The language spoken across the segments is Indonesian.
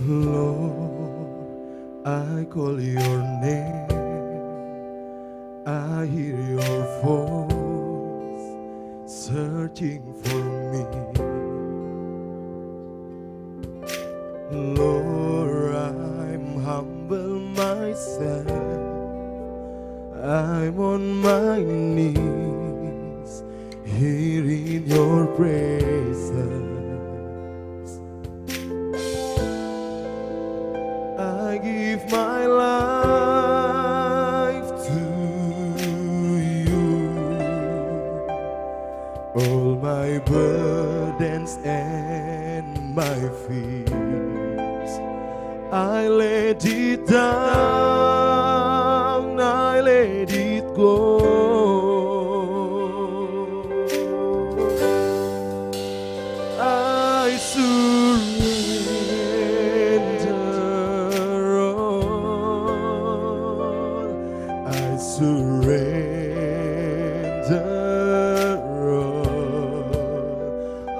Lord, I call your name, I hear your voice searching for me. Lord, I'm humble myself, I'm on my knees here in your presence. I give my life to you, all my burdens and my fears, I let it down, I let it go. I surrender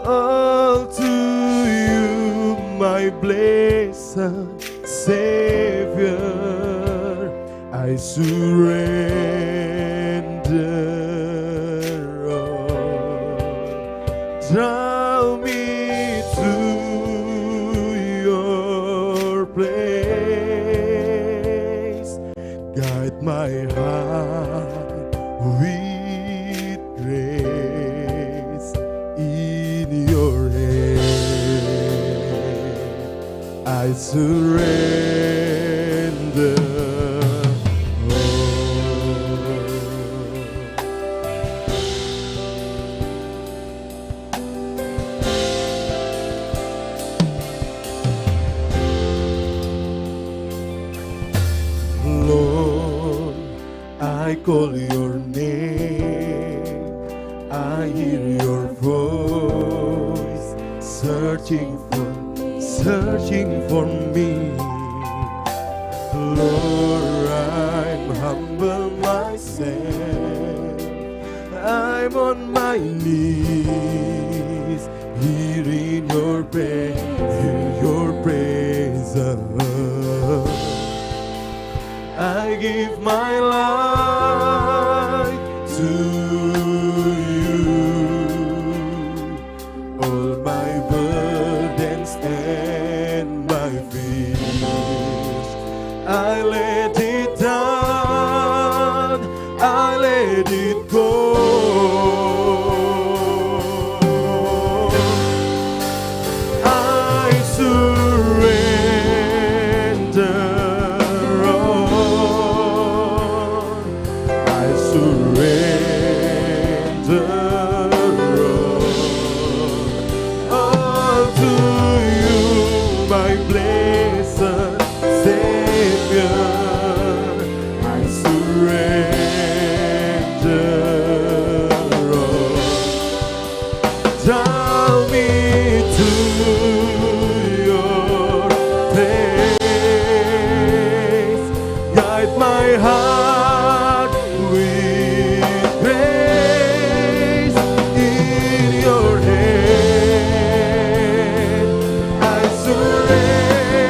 all to you, my blessed Savior. I surrender all. Draw me to your place, guide my heart with grace. In your hand I surrender Lord, I call your name, I hear your voice searching for me. Lord, I'm humble myself, I'm on my knees here in your presence. I give my life to you, all my burdens and my fears, I let it down, I let it go. I surrender. All to you, my blessed Savior. I surrender all. Draw me to your place, guide my heart with grace. In your hand I surrender.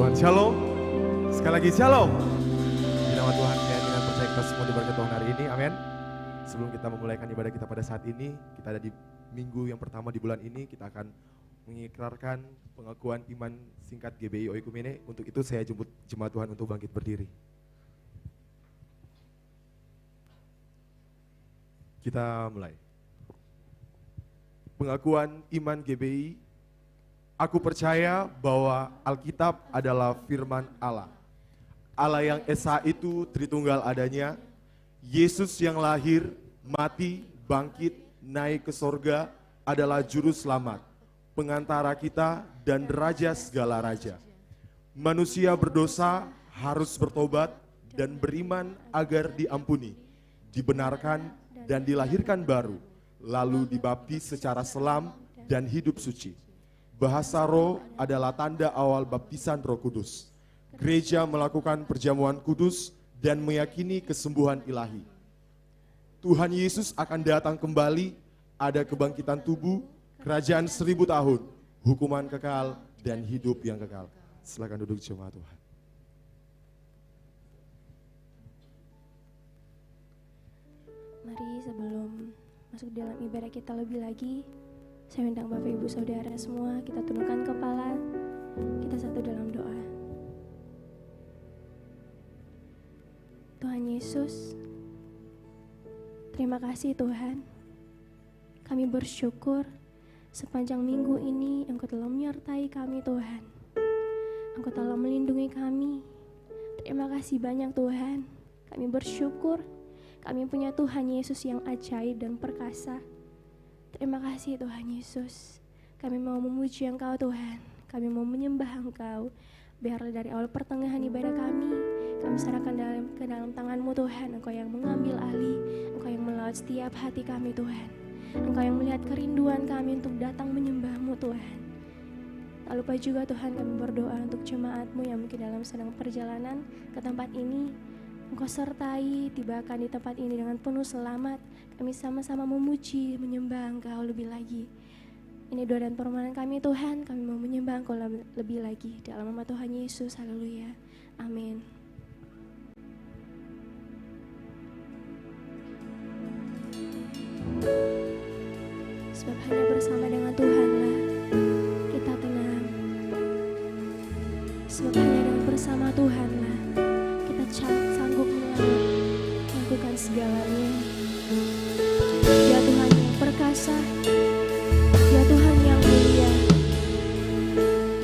Tuhan. Shalom. Sekali lagi shalom. Di nama Tuhan, saya ingin percaya kita semua diberkati Tuhan hari ini. Amin. Sebelum kita memulaikan ibadah kita pada saat ini, kita ada di minggu yang pertama di bulan ini, kita akan mengikrarkan pengakuan iman singkat GBI Oikumene. Untuk itu saya jemput jemaat Tuhan untuk bangkit berdiri. Kita mulai. Pengakuan iman GBI. Aku percaya bahwa Alkitab adalah firman Allah. Allah yang Esa itu Tritunggal adanya. Yesus yang lahir, mati, bangkit, naik ke sorga adalah juru selamat, pengantara kita dan raja segala raja. Manusia berdosa harus bertobat dan beriman agar diampuni, dibenarkan dan dilahirkan baru, lalu dibaptis secara selam dan hidup suci. Bahasa roh adalah tanda awal baptisan Roh Kudus. Gereja melakukan perjamuan kudus dan meyakini kesembuhan ilahi. Tuhan Yesus akan datang kembali, ada kebangkitan tubuh, kerajaan 1000 tahun, hukuman kekal dan hidup yang kekal. Silakan duduk jemaat Tuhan. Mari sebelum masuk dalam ibadah kita lebih lagi, saya undang Bapak Ibu Saudara semua, kita tundukkan kepala, kita satu dalam doa. Tuhan Yesus, terima kasih Tuhan. Kami bersyukur sepanjang minggu ini Engkau telah menyertai kami Tuhan. Engkau telah melindungi kami. Terima kasih banyak Tuhan. Kami bersyukur kami punya Tuhan Yesus yang ajaib dan perkasa. Terima kasih Tuhan Yesus. Kami mau memuji Engkau Tuhan. Kami mau menyembah Engkau. Biarlah dari awal pertengahan ibadah kami serahkan ke dalam tangan-Mu Tuhan. Engkau yang mengambil alih, Engkau yang melawat setiap hati kami Tuhan. Engkau yang melihat kerinduan kami untuk datang menyembah-Mu Tuhan. Tak lupa juga Tuhan kami berdoa untuk jemaat-Mu yang mungkin dalam sedang perjalanan ke tempat ini. Engkau sertai, tibakan di tempat ini dengan penuh selamat. Kami sama-sama memuji, menyembah Engkau lebih lagi. Ini doa dan permohonan kami Tuhan, kami mau menyembah Engkau lebih lagi. Dalam nama Tuhan Yesus, haleluya. Amin. Sebab hanya bersama dengan Tuhanlah kita tenang. Sebab hanya dengan bersama Tuhanlah kita sanggup melakukan segalanya. Ya Tuhan yang perkasa, ya Tuhan yang mulia,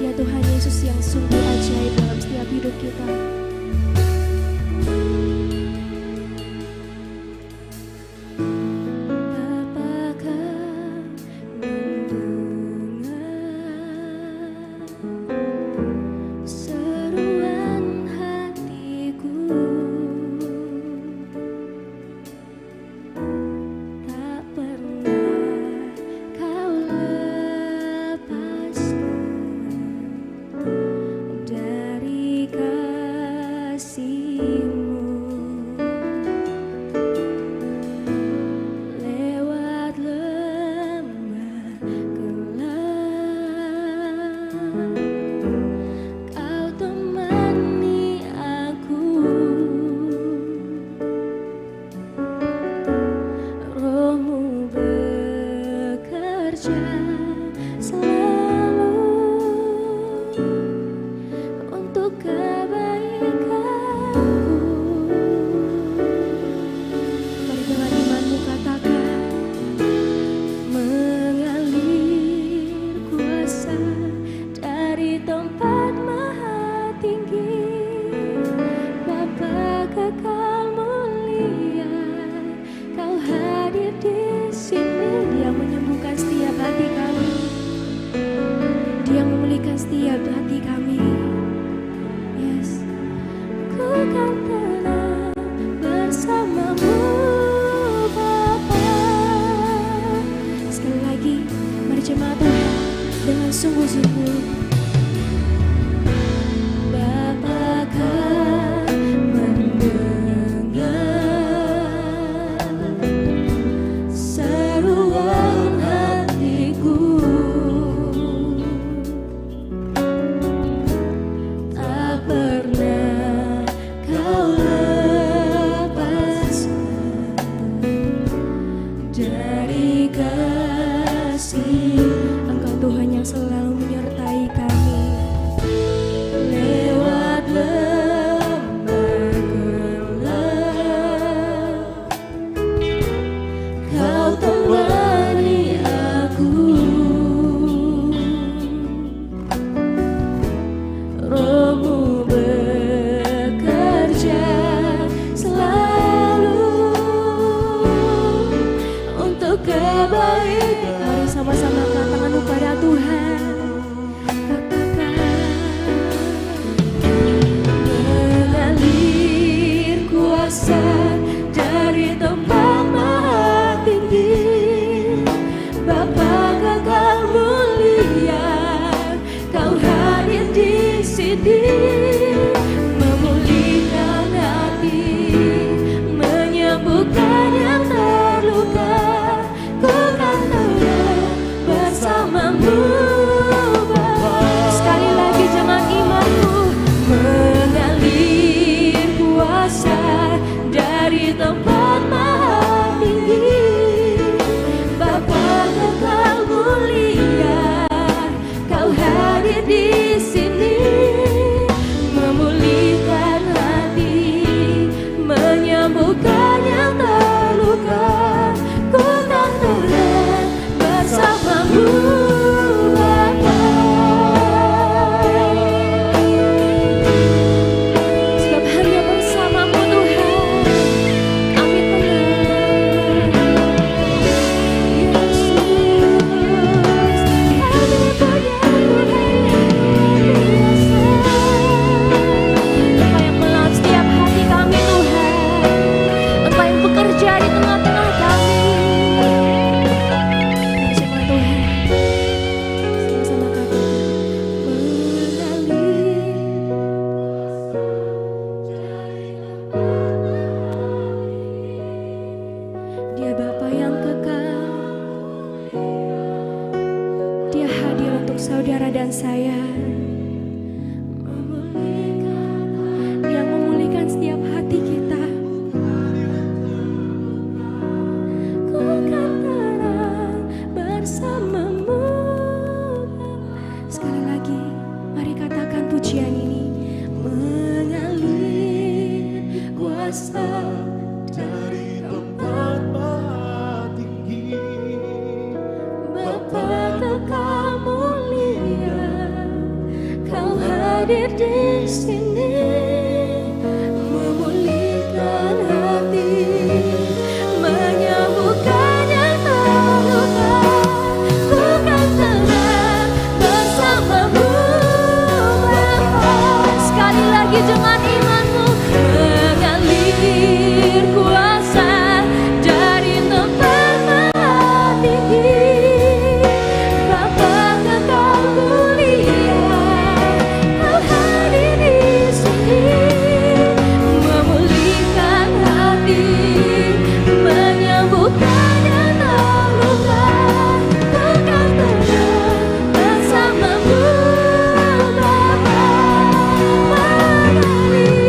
ya Tuhan Yesus yang sungguh ajaib dalam setiap hidup kita. Dia memulihkan setiap hati kami. Ya. saya, yang memulihkan setiap hati kita. Ku kan terang bersamamu. Sekali lagi, mari katakan pujian ini. Mengalir kuasa Dari tempat maha tinggi, Bapa Engkau mulia, Kau hadir di sini, memulihkan hati, menyembuhkan yang terluka. Ku kan terang bersamamu, Bapa. Sekali lagi dengan imanmu, mengalir kuasa dari tempat maha tinggi. Bapa Engkau mulia, Kau hadir di sini, memulihkan hati, menyembuhkan yang terluka. Ku kan terang bersamamu, Bapa. Mengalir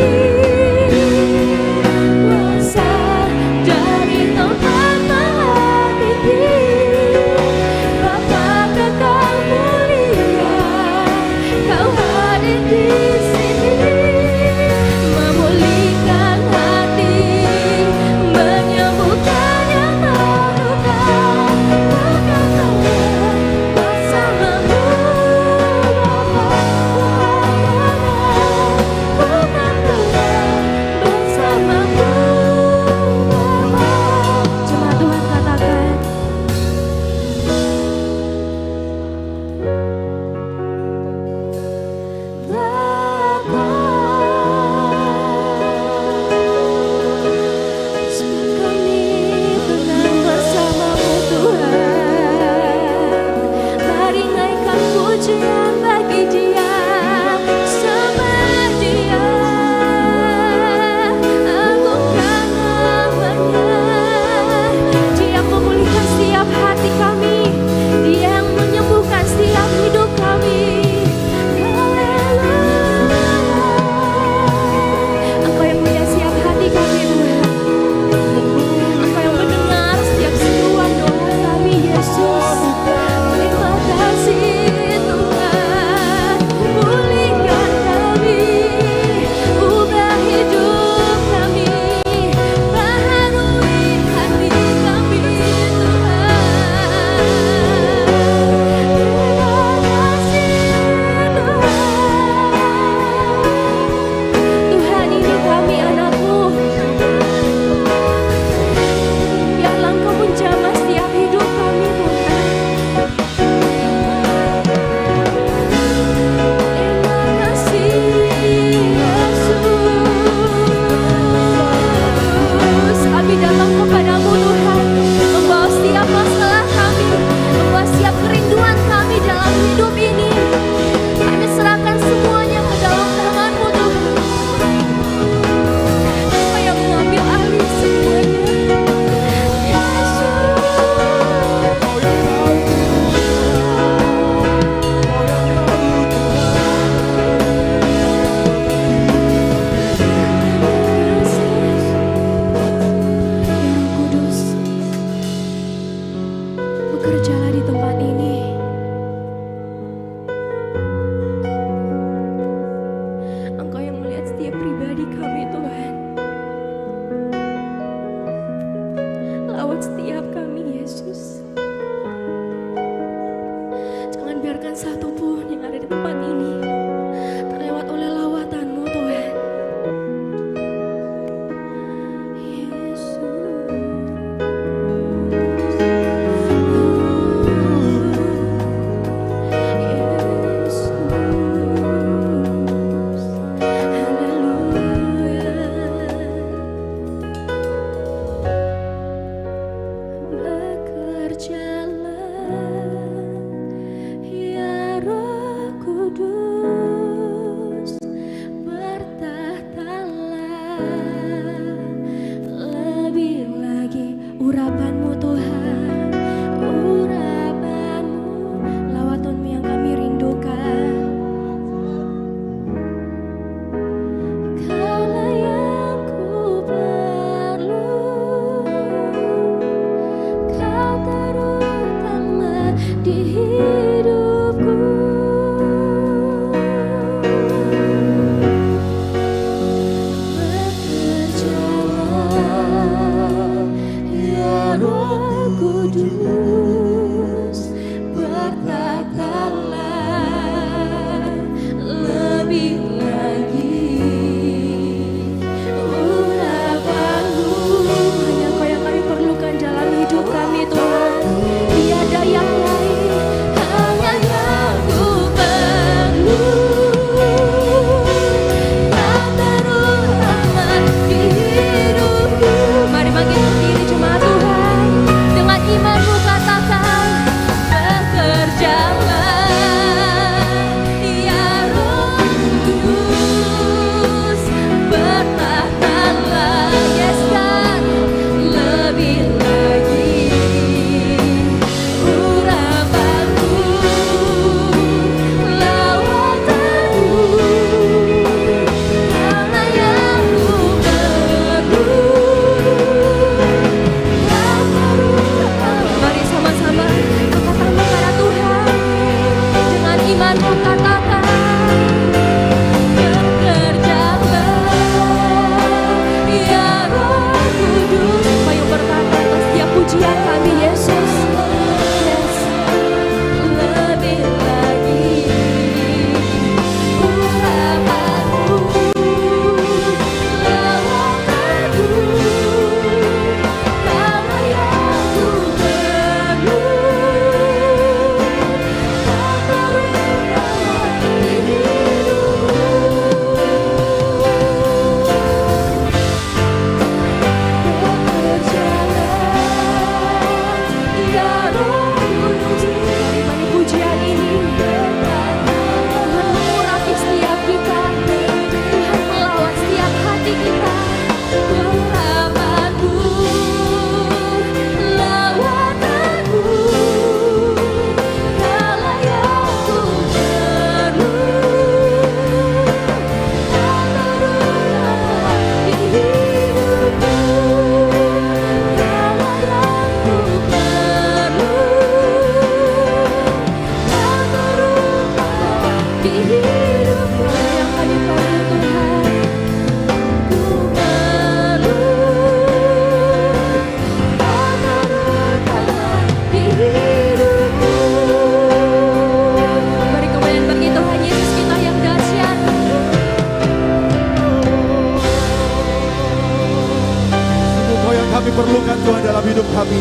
kami perlukan Tuhan dalam hidup kami.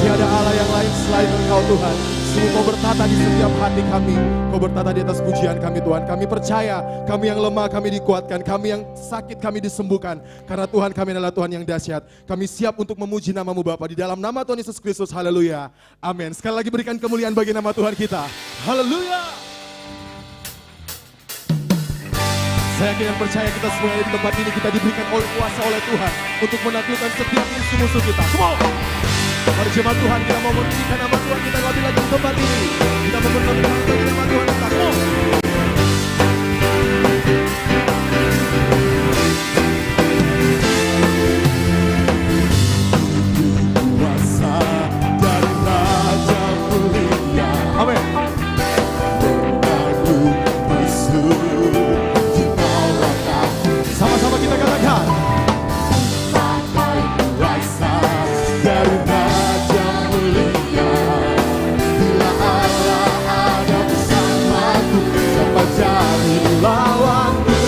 Tiada Allah yang lain selain Engkau Tuhan. Sungguh Kau bertata di setiap hati kami. Kau bertata di atas pujian kami Tuhan. Kami percaya, kami yang lemah kami dikuatkan, kami yang sakit kami disembuhkan. Karena Tuhan kami adalah Tuhan yang dahsyat. Kami siap untuk memuji nama-Mu Bapa di dalam nama Tuhan Yesus Kristus. Haleluya. Amin. Sekali lagi berikan kemuliaan bagi nama Tuhan kita. Haleluya. Saya yakin dan percaya kita semua di tempat ini kita diberikan oleh kuasa oleh Tuhan untuk menaklukkan setiap musuh-musuh kita. Come on. Mari jemaat Tuhan, kita mau meninggikan nama Tuhan kita lebih lagi di tempat ini. Kita mau berdoa bagi nama Tuhan kita. Come on. Kuasa dari Raja Mulia. Amin. Sama-sama kita katakan. Sampai kuasa dari Raja Mulia. Bila Allah ada bersamaku, siapa jadi lawanku?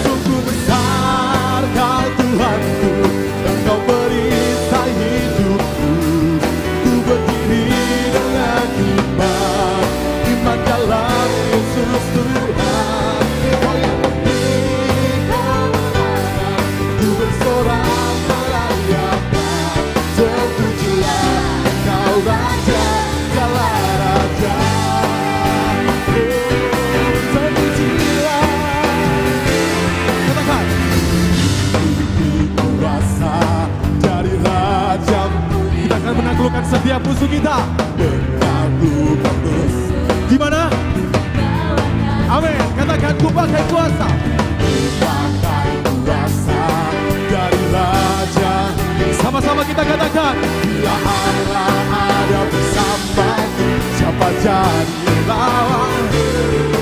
Sungguh besar Kau Tuhanku, dan Kau perisai hidupku. Ku berdiri dengan iman, iman dalam Yesus Tuhan. Kau yang memberi kemenangan, ku bersorak merayakan. Terpujilah Kau Raja, segala raja. Terpujilah. Katakan. Kuasa dari Raja. Kita akan menaklukkan setiap musuh kita. Menaklukkan musuh. Di mana? Amin. Katakan, ku pakai kuasa. Ku pakai kuasa dari Raja. Sama-sama kita katakan. Bila Allah ada bersamaku, siapa jadi lawan?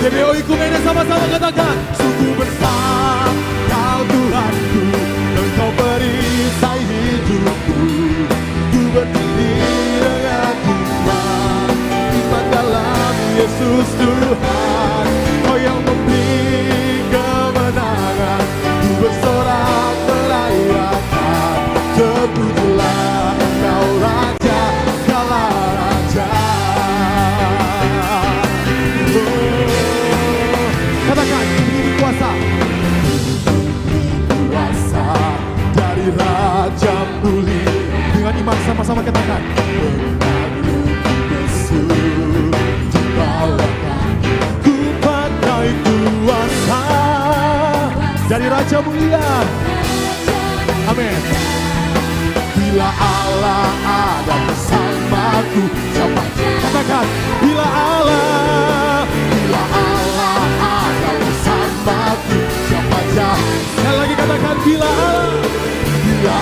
DBO Ikumene sama-sama katakan. Sungguh besar Kau Tuhanku, dan Kau perisai hidupku. Ku berdiri dengan iman, iman dalam Yesus Tuhan. Kau yang memberi kemenangan, ku bersorak merayakan. Terpujilah Kau Raja, segala raja. Katakan, ini kuasa. Kuasa dari Raja Mulia. Dengan iman sama-sama katakan. Ku pakai kuasa dari Raja Mulia. Amin. Bila Allah ada bersamaku, siapa? Katakan, bila Allah ada bersamaku, siapa jadi? Sekali lagi katakan, bila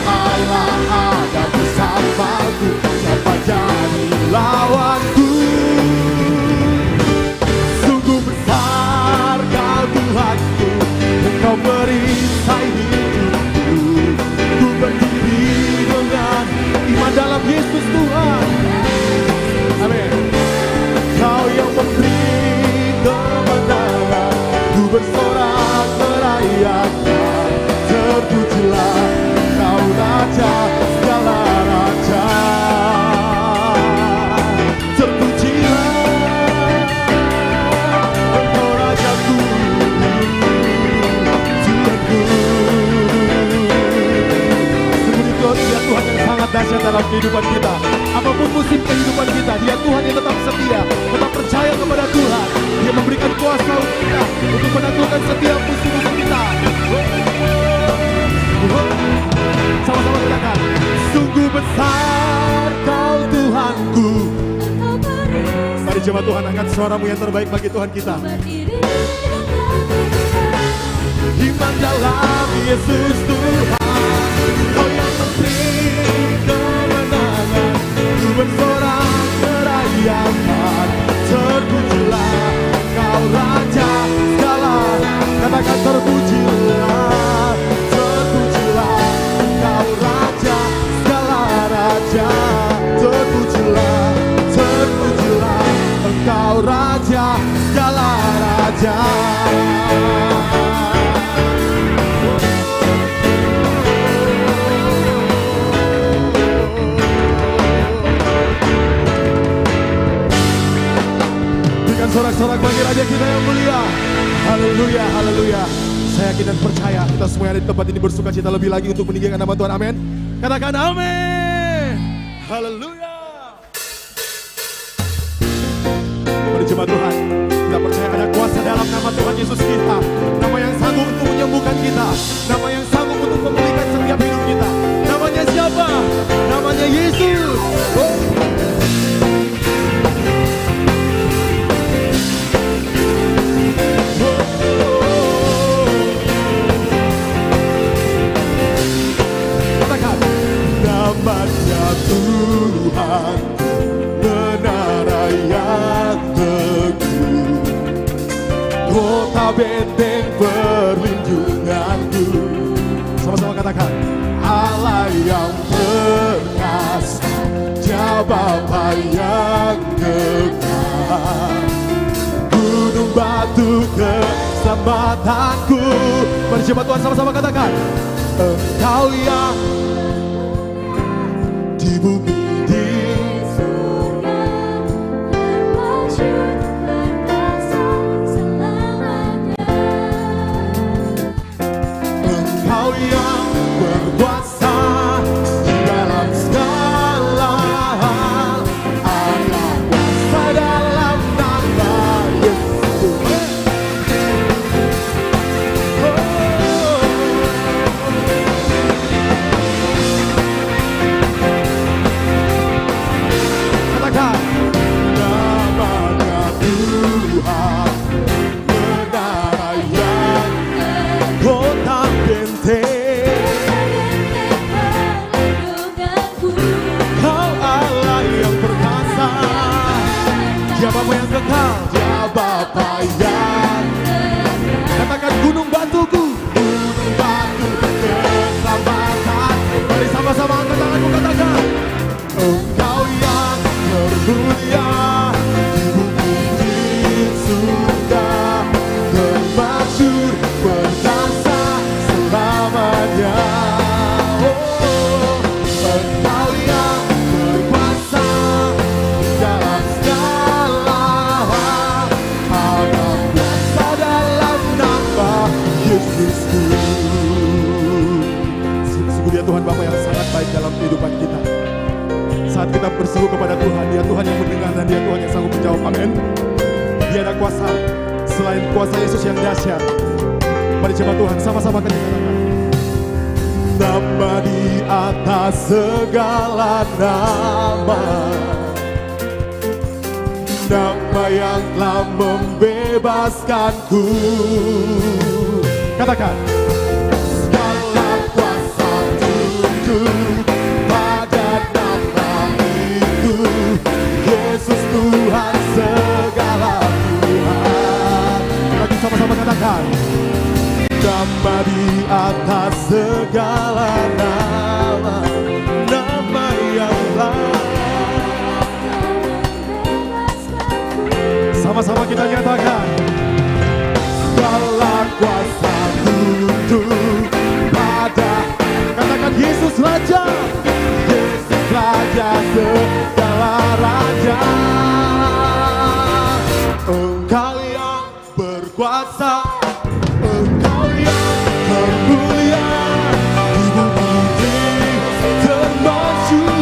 Allah ada bersamaku, siapa jadi lawanku? Sungguh besar Kau Tuhanku, dan Kau perisai hidupku. Ku berdiri dengan iman dalam Yesus Tuhan. Amin. Kau yang memberi kemenangan, ku bersorak merayakan. Terpujilah Kau Raja, segala raja. Terpujilah Engkau Rajaku, Tuhanku. Sungguh Dia Tuhan yang sangat dahsyat dalam kehidupan kita. Apapun musim kehidupan kita, Dia Tuhan yang tetap setia, tetap percaya kepada Tuhan. Dia memberikan kuasa untuk kita untuk menaklukkan setiap musuh-musuh kita. Sama-sama katakan, sungguh besar Kau Tuhanku. Mari jemaat Tuhan, angkat suaramu yang terbaik bagi Tuhan kita. Iman dalam Yesus Tuhan. Kau yang memberi kemenangan, ku bersorak merayakan. Terpujilah Kau Raja, segala. Katakan terpujilah, terpujilah Kau Raja, segala raja. Terpujilah, terpujilah Engkau Raja, segala raja. yang mulia. Haleluya, haleluya. Saya yakin dan percaya kita semua yang ada di tempat ini bersuka cita lebih lagi untuk meninggikan nama Tuhan. Amin. Katakan amin. Haleluya. Mari jemaat Tuhan, kita percaya ada kuasa dalam nama Tuhan Yesus kita. Nama yang sanggup untuk menyembuhkan kita. Nama yang sanggup untuk memulihkan setiap hidup kita. Namanya siapa? Namanya Yesus. Oh. Namanya Tuhan menara yang teguh, kota benteng perlindunganku. Sama-sama katakan, Allah yang perkasa, Dia Bapa yang kekal, gunung batu keselamatanku. Mari jemaat Tuhan sama-sama katakan, Engkau yang di bumi di surga bermasyhur perkasa selamanya. Engkau yang berkuasa di dalam segala hal, ada kuasa dalam nama Yesus. Bapa yang kekal, Dia Bapa yang katakan gunung batuku, gunung batu keselamatan. Mari sama-sama angkat tanganmu katakan, Engkau yang termulia di bumi di surga, termasyhur perkasa selamanya. Engkau yang berkuasa dalam segala hal, ada kuasa dalam nama Yesusku. Sungguh Dia Tuhan Bapa yang sangat baik dalam kehidupan kita. Saat kita berseru kepada Tuhan, Dia Tuhan yang mendengar dan Dia Tuhan yang sanggup menjawab. Amin. Dia ada kuasa selain kuasa Yesus yang dahsyat. Mari jemaat Tuhan sama-sama kita katakan, nama di atas segala nama, nama yang telah membebaskanku. Katakan, segala kuasa tunduk pada nama itu, Yesus Tuhan segala Tuhan. Lagi sama-sama katakan, nama di atas segala nama, nama yang telah. Sama-sama kita nyatakan, segala kuasa tunduk pada, katakan Yesus Raja, Yesus Raja segala raja. Engkau yang berkuasa, Engkau yang termulia di bumi di termasyhur.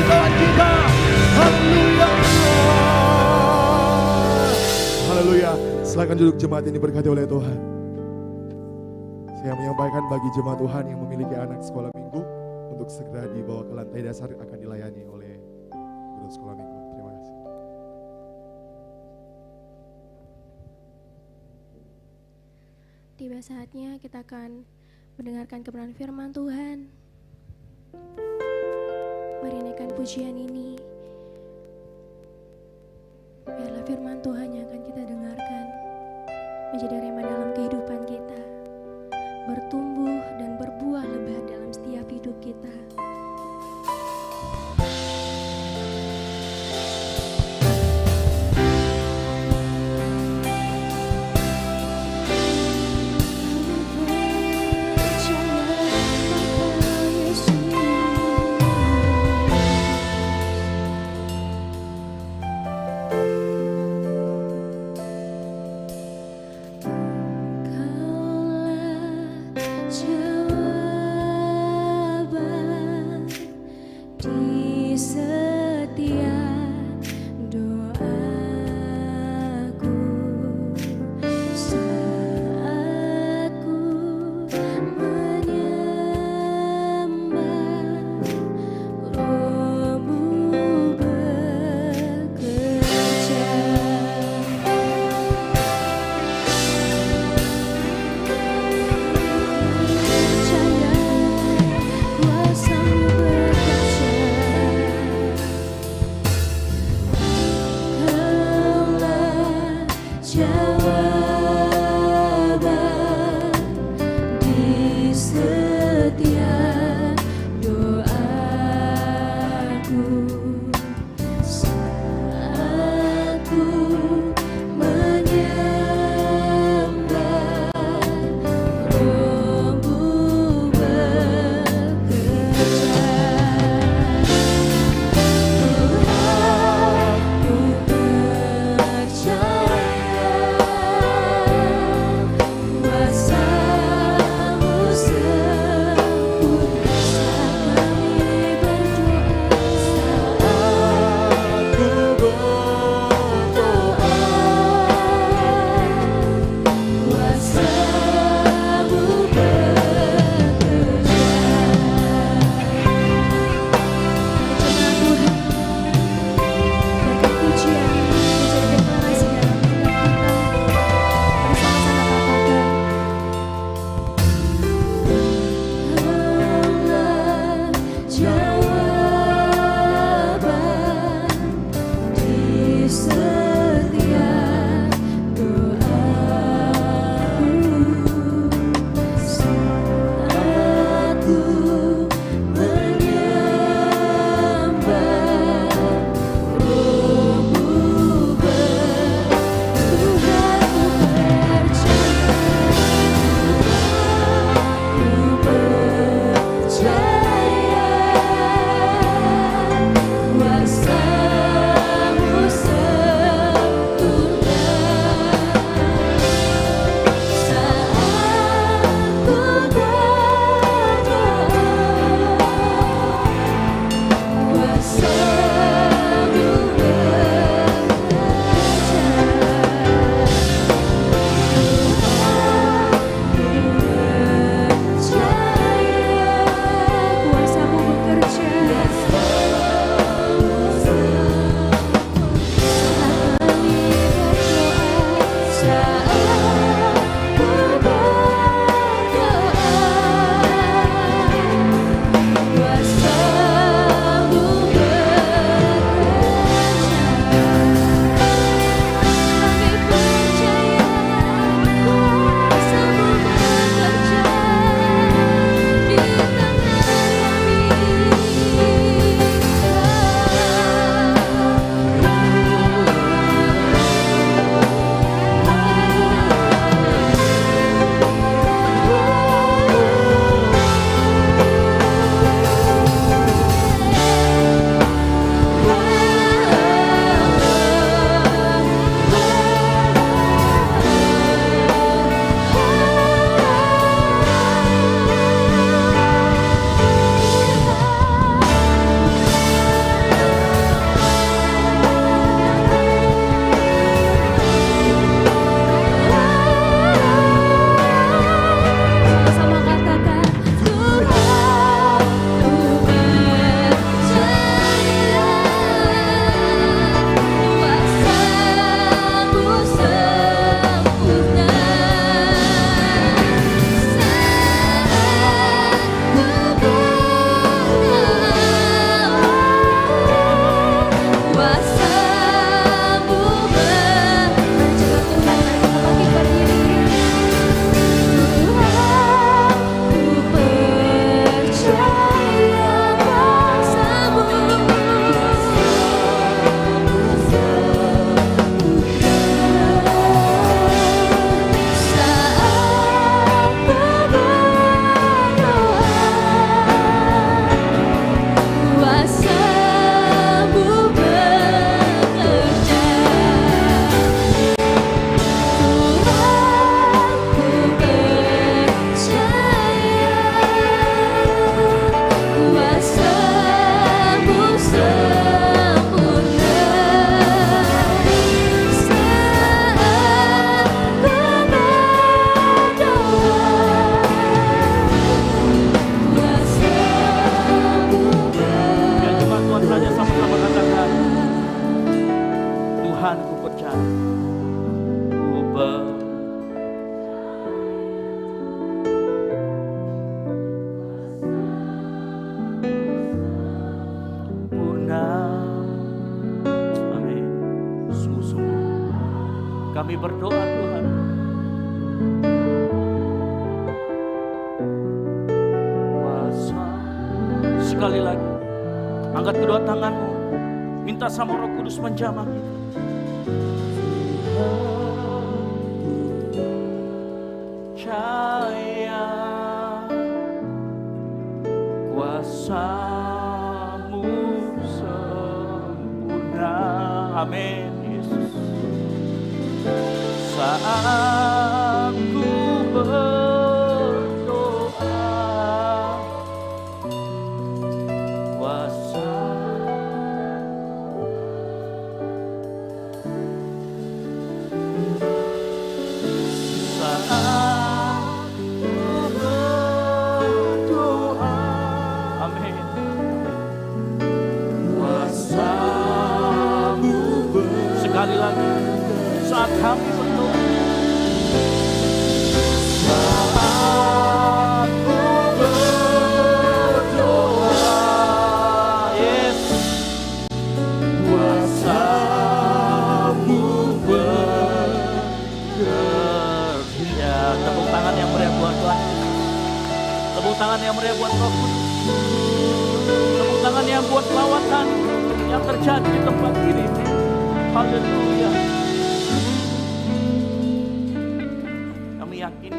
Tuhan kita. Haleluya. Haleluya. Silakan duduk, jemaat ini berkati oleh Tuhan. Saya menyampaikan bagi jemaat Tuhan yang memiliki anak sekolah minggu untuk segera dibawa ke lantai dasar akan dilayani oleh guru sekolah minggu. Terima kasih. Tiba saatnya kita akan mendengarkan kebenaran firman Tuhan. Mari naikkan pujian ini. Biarlah firman Tuhan yang akan kita dengarkan menjadi rema dalam kehidupan kita, bertumbuh dan berbuah lebat dalam setiap hidup kita. Kaulah jawaban Kami berdoa Tuhan, kuasa. Sekali lagi, angkat kedua tanganmu, minta sama Roh Kudus menjamah kita. Cahaya kuasa-Mu sempurna. Amin Yesus. Saat ku berdoa, kuasa saat ku berdoa, amin. Kuasa-Mu sekali lagi saat kami berdoa, saat ku berdoa, Yesus, kuasa-Mu bekerja. Tepuk tangan yang meriah buat Tuhan. Tepuk tangan yang meriah buat Roh Kudus. Tepuk tangan yang buat lawatan yang terjadi di tempat ini. Haleluya. Kami yakin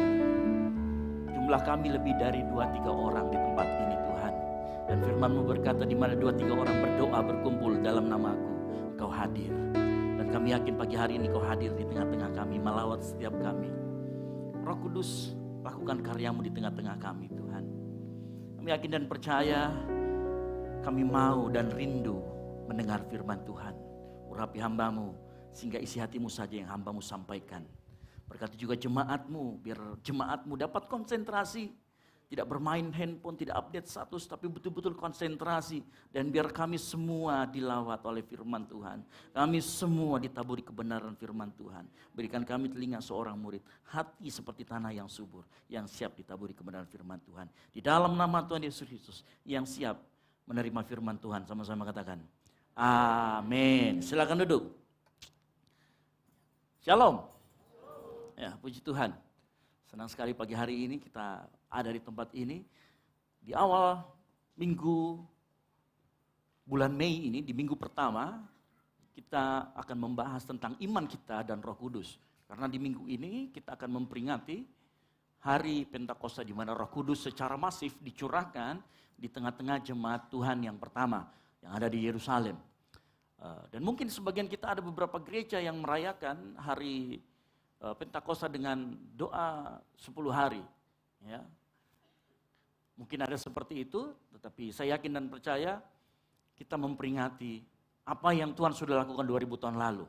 jumlah kami lebih dari 2-3 orang di tempat ini Tuhan. Dan firman-Mu berkata di mana 2-3 orang berdoa berkumpul dalam nama-Ku, Engkau hadir. Dan kami yakin pagi hari ini Kau hadir di tengah-tengah kami, melawat setiap kami. Roh Kudus, lakukan karya-Mu di tengah-tengah kami Tuhan. Kami yakin dan percaya, kami mau dan rindu mendengar firman Tuhan. Urapi hamba-Mu, sehingga isi hati-Mu saja yang hamba-Mu sampaikan. Berkati juga jemaat-Mu, biar jemaat-Mu dapat konsentrasi. Tidak bermain handphone, tidak update status, tapi betul-betul konsentrasi. Dan biar kami semua dilawat oleh firman Tuhan. Kami semua ditaburi kebenaran firman Tuhan. Berikan kami telinga seorang murid, hati seperti tanah yang subur, yang siap ditaburi kebenaran firman Tuhan. Di dalam nama Tuhan Yesus Kristus, yang siap menerima firman Tuhan. Sama-sama katakan, amin. Silakan duduk. Shalom. Ya, puji Tuhan. Senang sekali pagi hari ini kita ada di tempat ini. Di awal minggu bulan Mei ini, di minggu pertama, kita akan membahas tentang iman kita dan Roh Kudus. Karena di minggu ini kita akan memperingati hari Pentakosta di mana Roh Kudus secara masif dicurahkan di tengah-tengah jemaat Tuhan yang pertama yang ada di Yerusalem. Dan mungkin sebagian kita ada beberapa gereja yang merayakan hari Pentakosta dengan doa 10 hari. Ya. Mungkin ada seperti itu, tetapi saya yakin dan percaya kita memperingati apa yang Tuhan sudah lakukan 2000 tahun lalu.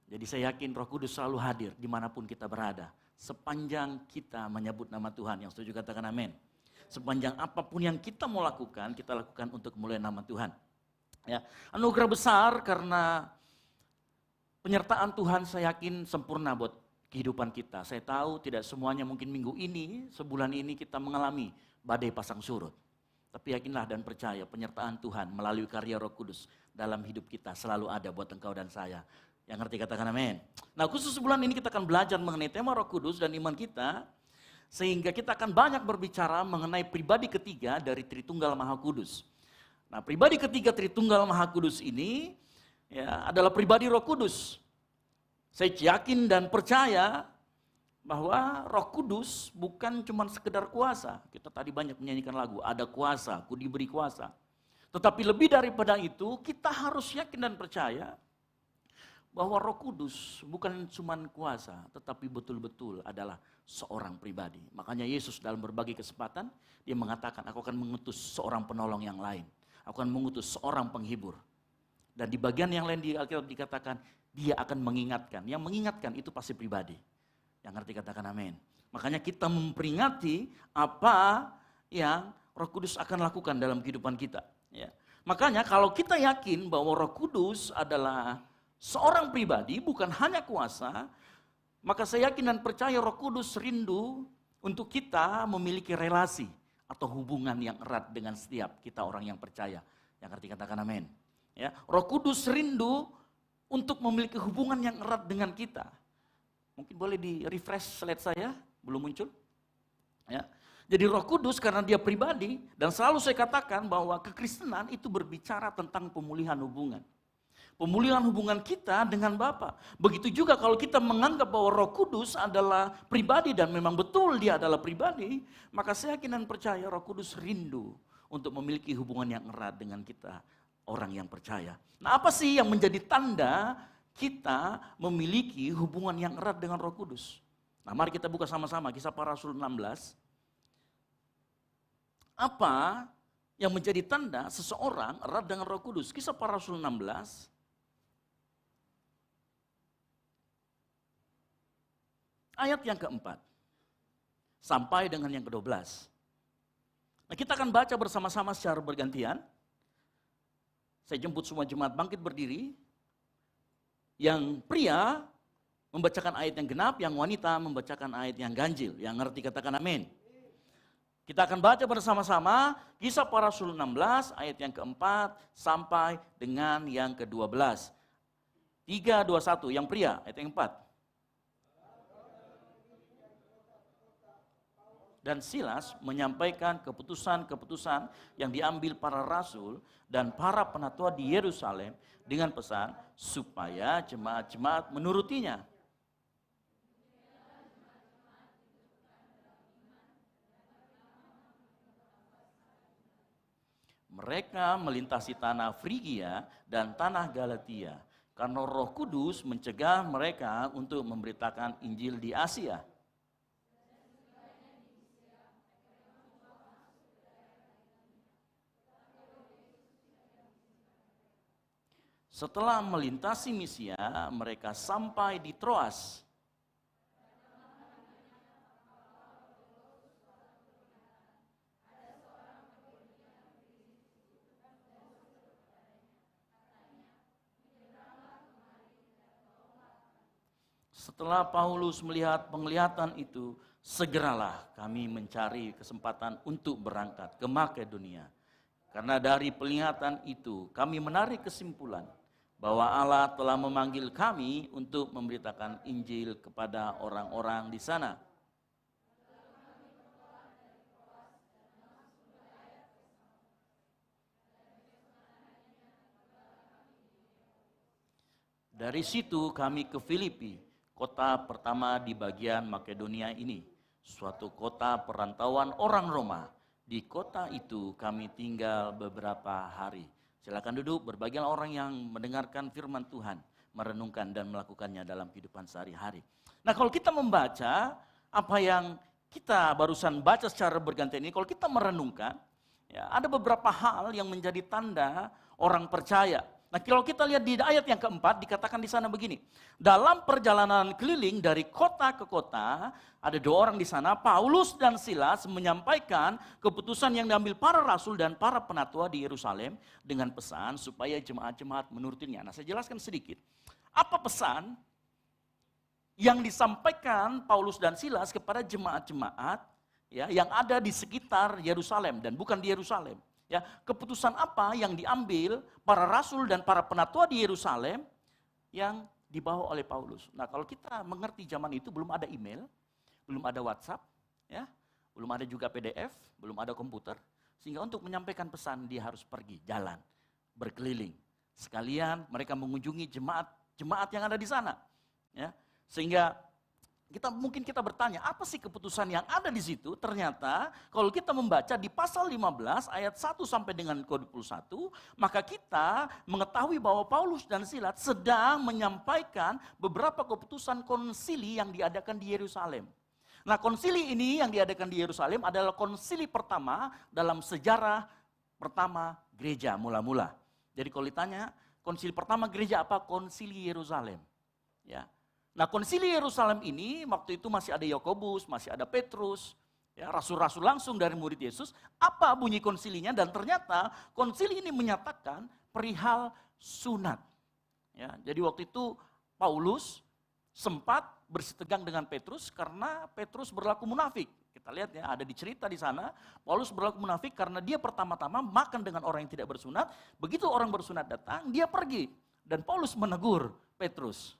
Jadi saya yakin Roh Kudus selalu hadir dimanapun kita berada. Sepanjang kita menyebut nama Tuhan, yang setuju katakan amin. Sepanjang apapun yang kita mau lakukan, kita lakukan untuk memuliakan nama Tuhan. Ya, anugerah besar karena penyertaan Tuhan saya yakin sempurna buat kehidupan kita. Saya tahu tidak semuanya mungkin minggu ini, sebulan ini kita mengalami badai pasang surut. Tapi yakinlah dan percaya penyertaan Tuhan melalui karya Roh Kudus dalam hidup kita selalu ada buat engkau dan saya. Yang ngerti katakan amin. Nah, khusus sebulan ini kita akan belajar mengenai tema Roh Kudus dan iman kita. Sehingga kita akan banyak berbicara mengenai pribadi ketiga dari Tritunggal Maha Kudus. Nah, pribadi ketiga Tritunggal Maha Kudus ini ya, adalah pribadi Roh Kudus. Saya yakin dan percaya bahwa Roh Kudus bukan cuma sekedar kuasa. Kita tadi banyak menyanyikan lagu, ada kuasa, ku diberi kuasa. Tetapi lebih daripada itu, kita harus yakin dan percaya bahwa Roh Kudus bukan cuma kuasa, tetapi betul-betul adalah seorang pribadi. Makanya Yesus dalam berbagai kesempatan, dia mengatakan, aku akan mengutus seorang penolong yang lain. Aku akan mengutus seorang penghibur. Dan di bagian yang lain di Alkitab dikatakan, dia akan mengingatkan. Yang mengingatkan itu pasti pribadi. Yang ngerti katakan amin. Makanya kita memperingati apa yang Roh Kudus akan lakukan dalam kehidupan kita. Ya. Makanya kalau kita yakin bahwa Roh Kudus adalah seorang pribadi, bukan hanya kuasa, maka saya yakin dan percaya Roh Kudus rindu untuk kita memiliki relasi atau hubungan yang erat dengan setiap kita orang yang percaya. Yang ngerti katakan amin. Ya. Roh Kudus rindu untuk memiliki hubungan yang erat dengan kita. Mungkin boleh di-refresh slide saya, belum muncul. Ya. Jadi Roh Kudus karena dia pribadi, dan selalu saya katakan bahwa kekristenan itu berbicara tentang pemulihan hubungan. Pemulihan hubungan kita dengan Bapa. Begitu juga kalau kita menganggap bahwa Roh Kudus adalah pribadi dan memang betul dia adalah pribadi, maka saya yakin dan percaya Roh Kudus rindu untuk memiliki hubungan yang erat dengan kita, orang yang percaya. Nah, apa sih yang menjadi tanda kita memiliki hubungan yang erat dengan Roh Kudus? Nah, mari kita buka sama-sama Kisah Para Rasul 16. Apa yang menjadi tanda seseorang erat dengan Roh Kudus? Kisah Para Rasul 16. Ayat yang keempat sampai dengan yang ke-12. Nah, kita akan baca bersama-sama secara bergantian. Saya jemput semua jemaat bangkit berdiri. Yang pria membacakan ayat yang genap, yang wanita membacakan ayat yang ganjil. Yang ngerti katakan amin. Kita akan baca bersama-sama Kisah Para Rasul 16 ayat yang keempat sampai dengan yang ke-12. 3, 2, 1, yang pria ayat yang keempat. Dan Silas menyampaikan keputusan-keputusan yang diambil para rasul dan para penatua di Yerusalem dengan pesan supaya jemaat-jemaat menurutinya. Mereka melintasi tanah Frigia dan tanah Galatia karena Roh Kudus mencegah mereka untuk memberitakan Injil di Asia. Setelah melintasi Misia, mereka sampai di Troas. Setelah Paulus melihat penglihatan itu, segeralah kami mencari kesempatan untuk berangkat ke Makedonia. Karena dari penglihatan itu kami menarik kesimpulan bahwa Allah telah memanggil kami untuk memberitakan Injil kepada orang-orang di sana. Dari situ kami ke Filipi, kota pertama di bagian Makedonia ini, suatu kota perantauan orang Roma. Di kota itu kami tinggal beberapa hari. Silakan duduk, berbagian orang yang mendengarkan firman Tuhan, merenungkan dan melakukannya dalam kehidupan sehari-hari. Nah, kalau kita membaca apa yang kita barusan baca secara bergantian ini, kalau kita merenungkan, ya, ada beberapa hal yang menjadi tanda orang percaya. Nah, kalau kita lihat di ayat yang keempat, dikatakan di sana begini. Dalam perjalanan keliling dari kota ke kota, ada 2 orang di sana, Paulus dan Silas menyampaikan keputusan yang diambil para rasul dan para penatua di Yerusalem dengan pesan supaya jemaat-jemaat menurutinya. Nah, saya jelaskan sedikit. Apa pesan yang disampaikan Paulus dan Silas kepada jemaat-jemaat ya, yang ada di sekitar Yerusalem dan bukan di Yerusalem? Ya, keputusan apa yang diambil para rasul dan para penatua di Yerusalem yang dibawa oleh Paulus. Nah, kalau kita mengerti zaman itu belum ada email, belum ada WhatsApp, ya, belum ada juga PDF, belum ada komputer, sehingga untuk menyampaikan pesan dia harus pergi jalan, berkeliling. Sekalian mereka mengunjungi jemaat yang ada di sana, ya, sehingga mungkin kita bertanya, apa sih keputusan yang ada di situ? Ternyata kalau kita membaca di pasal 15 ayat 1 sampai dengan 21, maka kita mengetahui bahwa Paulus dan Silas sedang menyampaikan beberapa keputusan konsili yang diadakan di Yerusalem. Nah, konsili ini yang diadakan di Yerusalem adalah konsili pertama dalam sejarah pertama gereja mula-mula. Jadi kalau ditanya, konsili pertama gereja apa? Konsili Yerusalem. Ya. Nah, konsili Yerusalem ini waktu itu masih ada Yakobus, masih ada Petrus, ya, rasul-rasul langsung dari murid Yesus. Apa bunyi konsilinya? Dan ternyata konsili ini menyatakan perihal sunat. Ya, jadi waktu itu Paulus sempat bersitegang dengan Petrus karena Petrus berlaku munafik. Kita lihat ya, ada di cerita di sana, Paulus berlaku munafik karena dia pertama-tama makan dengan orang yang tidak bersunat. Begitu orang bersunat datang, dia pergi. Dan Paulus menegur Petrus.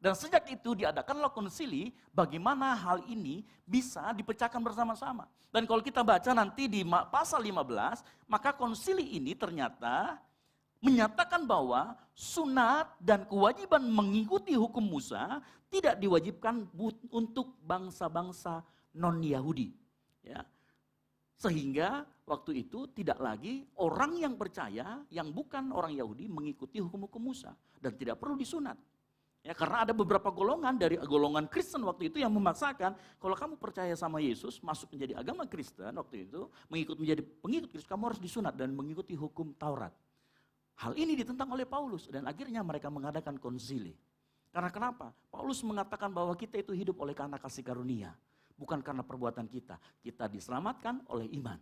Dan sejak itu diadakanlah konsili bagaimana hal ini bisa dipecahkan bersama-sama. Dan kalau kita baca nanti di pasal 15, maka konsili ini ternyata menyatakan bahwa sunat dan kewajiban mengikuti hukum Musa tidak diwajibkan untuk bangsa-bangsa non-Yahudi. Ya. Sehingga waktu itu tidak lagi orang yang percaya yang bukan orang Yahudi mengikuti hukum-hukum Musa dan tidak perlu disunat. Ya, karena ada beberapa golongan dari golongan Kristen waktu itu yang memaksakan, kalau kamu percaya sama Yesus, masuk menjadi agama Kristen waktu itu, menjadi pengikut Kristus, kamu harus disunat dan mengikuti hukum Taurat. Hal ini ditentang oleh Paulus dan akhirnya mereka mengadakan konsili. Karena kenapa? Paulus mengatakan bahwa kita itu hidup oleh karena kasih karunia, bukan karena perbuatan kita. Kita diselamatkan oleh iman.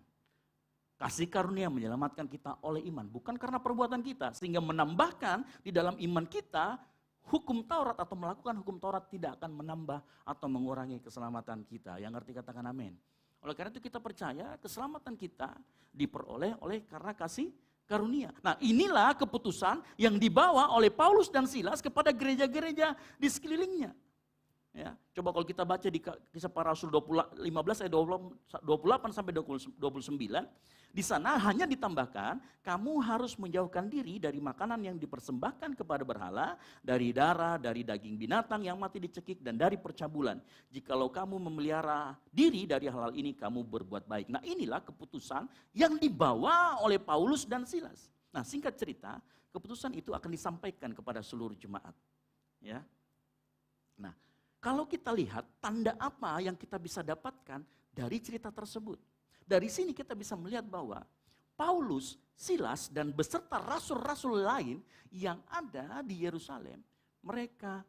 Kasih karunia menyelamatkan kita oleh iman, bukan karena perbuatan kita. Sehingga menambahkan di dalam iman kita, hukum Taurat atau melakukan hukum Taurat tidak akan menambah atau mengurangi keselamatan kita. Yang ngerti katakan amin. Oleh karena itu kita percaya keselamatan kita diperoleh oleh karena kasih karunia. Nah, inilah keputusan yang dibawa oleh Paulus dan Silas kepada gereja-gereja di sekelilingnya. Ya, coba kalau kita baca di Kisah Para Rasul 15 ayat 28 sampai 29, di sana hanya ditambahkan kamu harus menjauhkan diri dari makanan yang dipersembahkan kepada berhala, dari darah, dari daging binatang yang mati dicekik dan dari percabulan. Jikalau kamu memelihara diri dari hal-hal ini kamu berbuat baik. Nah, inilah keputusan yang dibawa oleh Paulus dan Silas. Nah, singkat cerita, keputusan itu akan disampaikan kepada seluruh jemaat. Ya. Nah, kalau kita lihat tanda apa yang kita bisa dapatkan dari cerita tersebut. Dari sini kita bisa melihat bahwa Paulus, Silas, dan beserta rasul-rasul lain yang ada di Yerusalem, mereka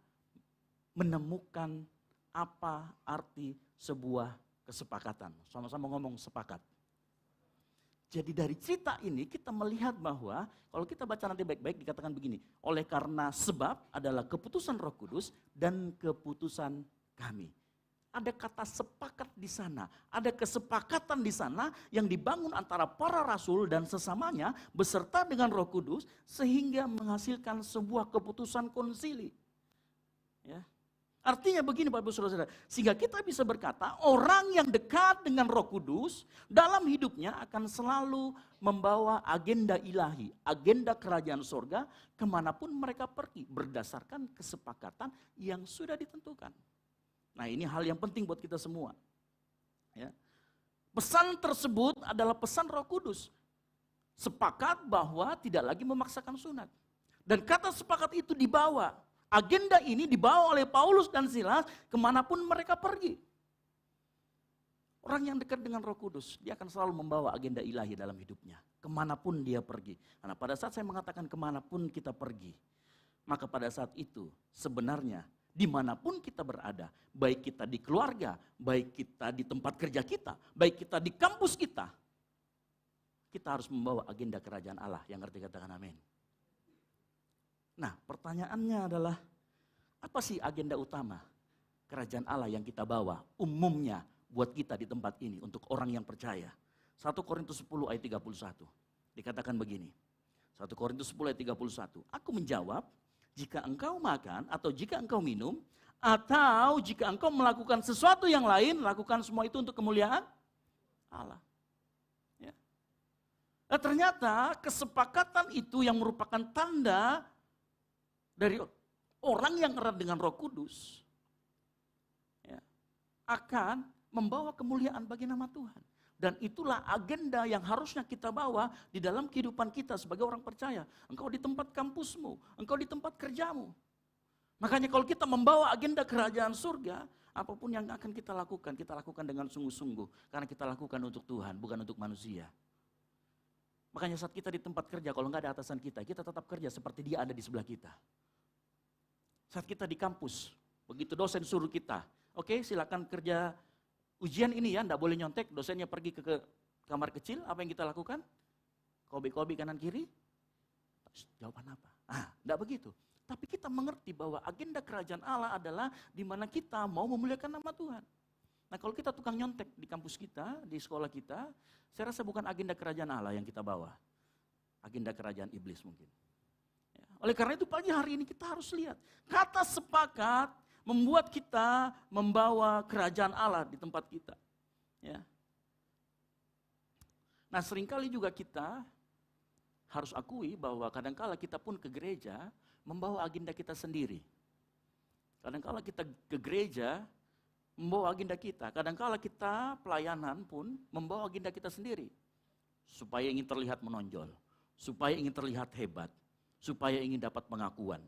menemukan apa arti sebuah kesepakatan. Sama-sama ngomong sepakat. Jadi dari cerita ini kita melihat bahwa kalau kita baca nanti baik-baik dikatakan begini. Oleh karena sebab adalah keputusan Roh Kudus dan keputusan kami. Ada kata sepakat di sana. Ada kesepakatan di sana yang dibangun antara para rasul dan sesamanya beserta dengan Roh Kudus sehingga menghasilkan sebuah keputusan konsili. Ya. Artinya begini Bapak Ibu Saudara, sehingga kita bisa berkata orang yang dekat dengan Roh Kudus dalam hidupnya akan selalu membawa agenda ilahi, agenda kerajaan sorga kemanapun mereka pergi berdasarkan kesepakatan yang sudah ditentukan. Nah, ini hal yang penting buat kita semua. Ya. Pesan tersebut adalah pesan Roh Kudus. Sepakat bahwa tidak lagi memaksakan sunat. Dan kata sepakat itu dibawa. Agenda ini dibawa oleh Paulus dan Silas kemanapun mereka pergi. Orang yang dekat dengan Roh Kudus, dia akan selalu membawa agenda ilahi dalam hidupnya. Kemanapun dia pergi. Karena pada saat saya mengatakan kemanapun kita pergi, maka pada saat itu sebenarnya dimanapun kita berada, baik kita di keluarga, baik kita di tempat kerja kita, baik kita di kampus kita harus membawa agenda kerajaan Allah. Yang ngerti katakan amin. Nah, pertanyaannya adalah, apa sih agenda utama kerajaan Allah yang kita bawa umumnya buat kita di tempat ini untuk orang yang percaya? 1 Korintus 10 ayat 31, dikatakan begini. 1 Korintus 10 ayat 31, aku menjawab, jika engkau makan atau jika engkau minum, atau jika engkau melakukan sesuatu yang lain, lakukan semua itu untuk kemuliaan Allah. Ya. Nah, ternyata kesepakatan itu yang merupakan tanda dari orang yang erat dengan Roh Kudus ya, akan membawa kemuliaan bagi nama Tuhan. Dan itulah agenda yang harusnya kita bawa di dalam kehidupan kita sebagai orang percaya. Engkau di tempat kampusmu, engkau di tempat kerjamu. Makanya kalau kita membawa agenda kerajaan surga, apapun yang akan kita lakukan dengan sungguh-sungguh. Karena kita lakukan untuk Tuhan, bukan untuk manusia. Makanya saat kita di tempat kerja, kalau nggak ada atasan kita tetap kerja seperti dia ada di sebelah kita. Saat kita di kampus, begitu dosen suruh kita, oke, silakan kerja ujian ini ya, enggak boleh nyontek, dosennya pergi ke kamar kecil, apa yang kita lakukan? Kobe-kobe kanan kiri, jawaban apa? Enggak begitu. Tapi kita mengerti bahwa agenda kerajaan Allah adalah di mana kita mau memuliakan nama Tuhan. Nah, kalau kita tukang nyontek di kampus kita, di sekolah kita, saya rasa bukan agenda kerajaan Allah yang kita bawa. Agenda kerajaan iblis mungkin. Ya, Oleh karena itu pagi hari ini kita harus lihat. Kata sepakat membuat kita membawa kerajaan Allah di tempat kita. Ya. Nah seringkali juga kita harus akui bahwa kadangkala kita pun ke gereja membawa agenda kita sendiri. Kadangkala kita ke gereja membawa agenda kita. Kadangkala kita pelayanan pun membawa agenda kita sendiri. Supaya ingin terlihat menonjol. Supaya ingin terlihat hebat. Supaya ingin dapat pengakuan.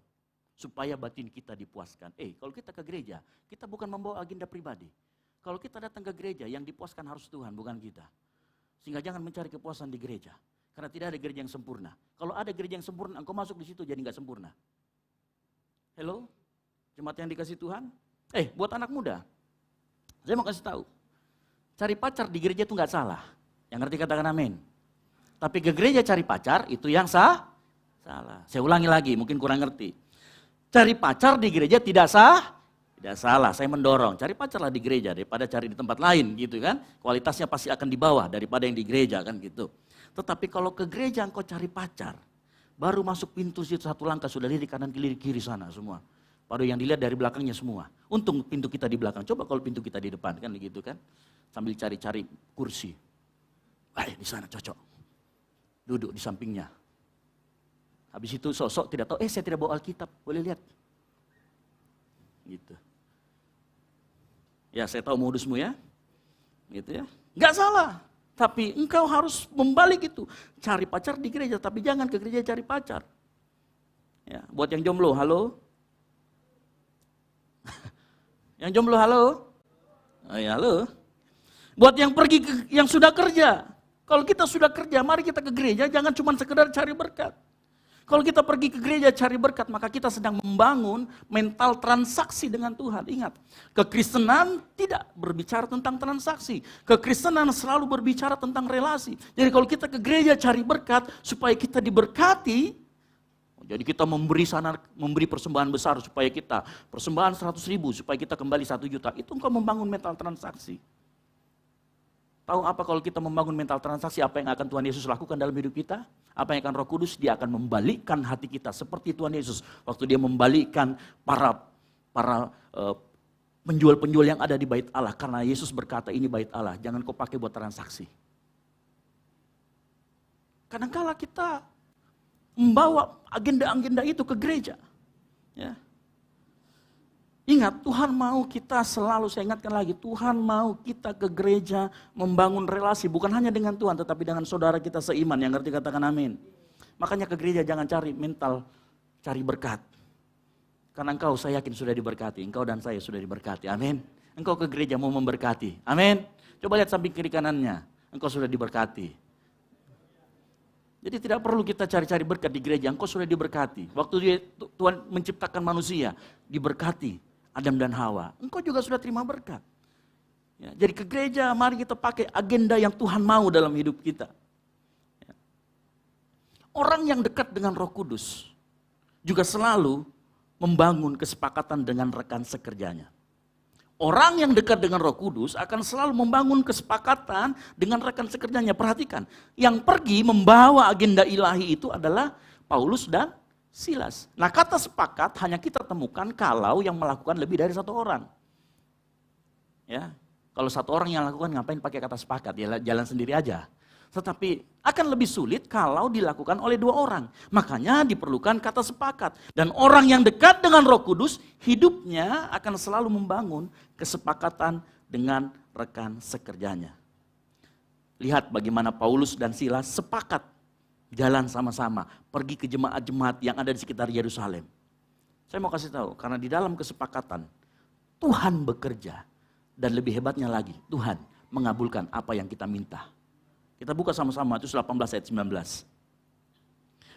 Supaya batin kita dipuaskan. Kalau kita ke gereja, kita bukan membawa agenda pribadi. Kalau kita datang ke gereja, yang dipuaskan harus Tuhan, bukan kita. Sehingga jangan mencari kepuasan di gereja. Karena tidak ada gereja yang sempurna. Kalau ada gereja yang sempurna, engkau masuk di situ jadi nggak sempurna. Hello? Jemaat yang dikasih Tuhan? Buat anak muda, saya mau kasih tahu. Cari pacar di gereja itu nggak salah. Yang ngerti katakan amin. Tapi ke gereja cari pacar itu yang salah. Saya ulangi lagi, mungkin kurang ngerti. Cari pacar di gereja tidak salah. Saya mendorong, cari pacarlah di gereja daripada cari di tempat lain gitu kan. Kualitasnya pasti akan di bawah daripada yang di gereja kan gitu. Tetapi kalau ke gereja engkau cari pacar, baru masuk pintu situ satu langkah sudah lihat di kanan kiri sana semua. Baru yang dilihat dari belakangnya semua. Untung pintu kita di belakang, coba kalau pintu kita di depan kan gitu kan. Sambil cari-cari kursi. Di sana cocok. Duduk di sampingnya. Habis itu sosok tidak tahu, saya tidak bawa Alkitab, boleh lihat. Gitu. Ya saya tahu modusmu ya. Gitu ya. Enggak salah. Tapi engkau harus membalik itu. Cari pacar di gereja, tapi jangan ke gereja cari pacar. Ya, buat yang jomblo, halo? Yang jomblo, halo? Ya, halo? Buat yang pergi yang sudah kerja. Kalau kita sudah kerja, mari kita ke gereja, jangan cuma sekedar cari berkat. Kalau kita pergi ke gereja cari berkat, maka kita sedang membangun mental transaksi dengan Tuhan. Ingat, kekristenan tidak berbicara tentang transaksi. Kekristenan selalu berbicara tentang relasi. Jadi kalau kita ke gereja cari berkat, supaya kita diberkati, jadi kita memberi persembahan besar supaya kita, persembahan 100.000 supaya kita kembali 1 juta. Itu engkau membangun mental transaksi. Tahu apa kalau kita membangun mental transaksi, apa yang akan Tuhan Yesus lakukan dalam hidup kita? Apa yang akan Roh Kudus? Dia akan membalikkan hati kita seperti Tuhan Yesus. Waktu dia membalikkan para penjual-penjual yang ada di bait Allah. Karena Yesus berkata ini bait Allah, jangan kau pakai buat transaksi. Kadang-kala kita membawa agenda-agenda itu ke gereja. Ya. Ingat, Tuhan mau kita selalu, saya ingatkan lagi, Tuhan mau kita ke gereja membangun relasi, bukan hanya dengan Tuhan, tetapi dengan saudara kita seiman, yang ngerti katakan amin. Makanya ke gereja jangan cari mental, cari berkat. Karena engkau, saya yakin sudah diberkati, engkau dan saya sudah diberkati, amin. Engkau ke gereja mau memberkati, amin. Coba lihat samping kiri kanannya, engkau sudah diberkati. Jadi tidak perlu kita cari-cari berkat di gereja, engkau sudah diberkati. Waktu Tuhan menciptakan manusia, diberkati. Adam dan Hawa, engkau juga sudah terima berkat. Ya, jadi ke gereja, mari kita pakai agenda yang Tuhan mau dalam hidup kita. Ya. Orang yang dekat dengan Roh Kudus juga selalu membangun kesepakatan dengan rekan sekerjanya. Orang yang dekat dengan Roh Kudus akan selalu membangun kesepakatan dengan rekan sekerjanya. Perhatikan, yang pergi membawa agenda ilahi itu adalah Paulus dan Silas. Nah, kata sepakat hanya kita temukan kalau yang melakukan lebih dari 1 orang. Ya, kalau 1 orang yang lakukan ngapain pakai kata sepakat? Ya jalan sendiri aja. Tetapi akan lebih sulit kalau dilakukan oleh 2 orang. Makanya diperlukan kata sepakat. Dan orang yang dekat dengan Roh Kudus, hidupnya akan selalu membangun kesepakatan dengan rekan sekerjanya. Lihat bagaimana Paulus dan Silas sepakat jalan sama-sama, pergi ke jemaat-jemaat yang ada di sekitar Yerusalem. Saya mau kasih tahu, karena di dalam kesepakatan, Tuhan bekerja. Dan lebih hebatnya lagi, Tuhan mengabulkan apa yang kita minta. Kita buka sama-sama Matius 18 ayat 19.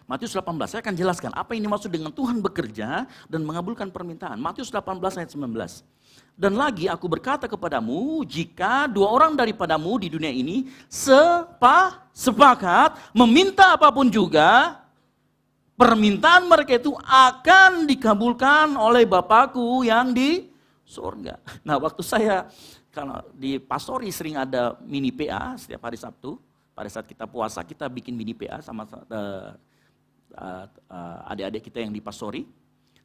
Matius 18, saya akan jelaskan apa yang dimaksud dengan Tuhan bekerja dan mengabulkan permintaan. Matius 18 ayat 19. Dan lagi aku berkata kepadamu, jika 2 orang daripadamu di dunia ini sepakat meminta apapun juga, permintaan mereka itu akan dikabulkan oleh Bapakku yang di surga. Nah, waktu saya kalau di pastori sering ada mini PA setiap hari Sabtu. Pada saat kita puasa kita bikin mini PA sama adik-adik kita yang di pastori.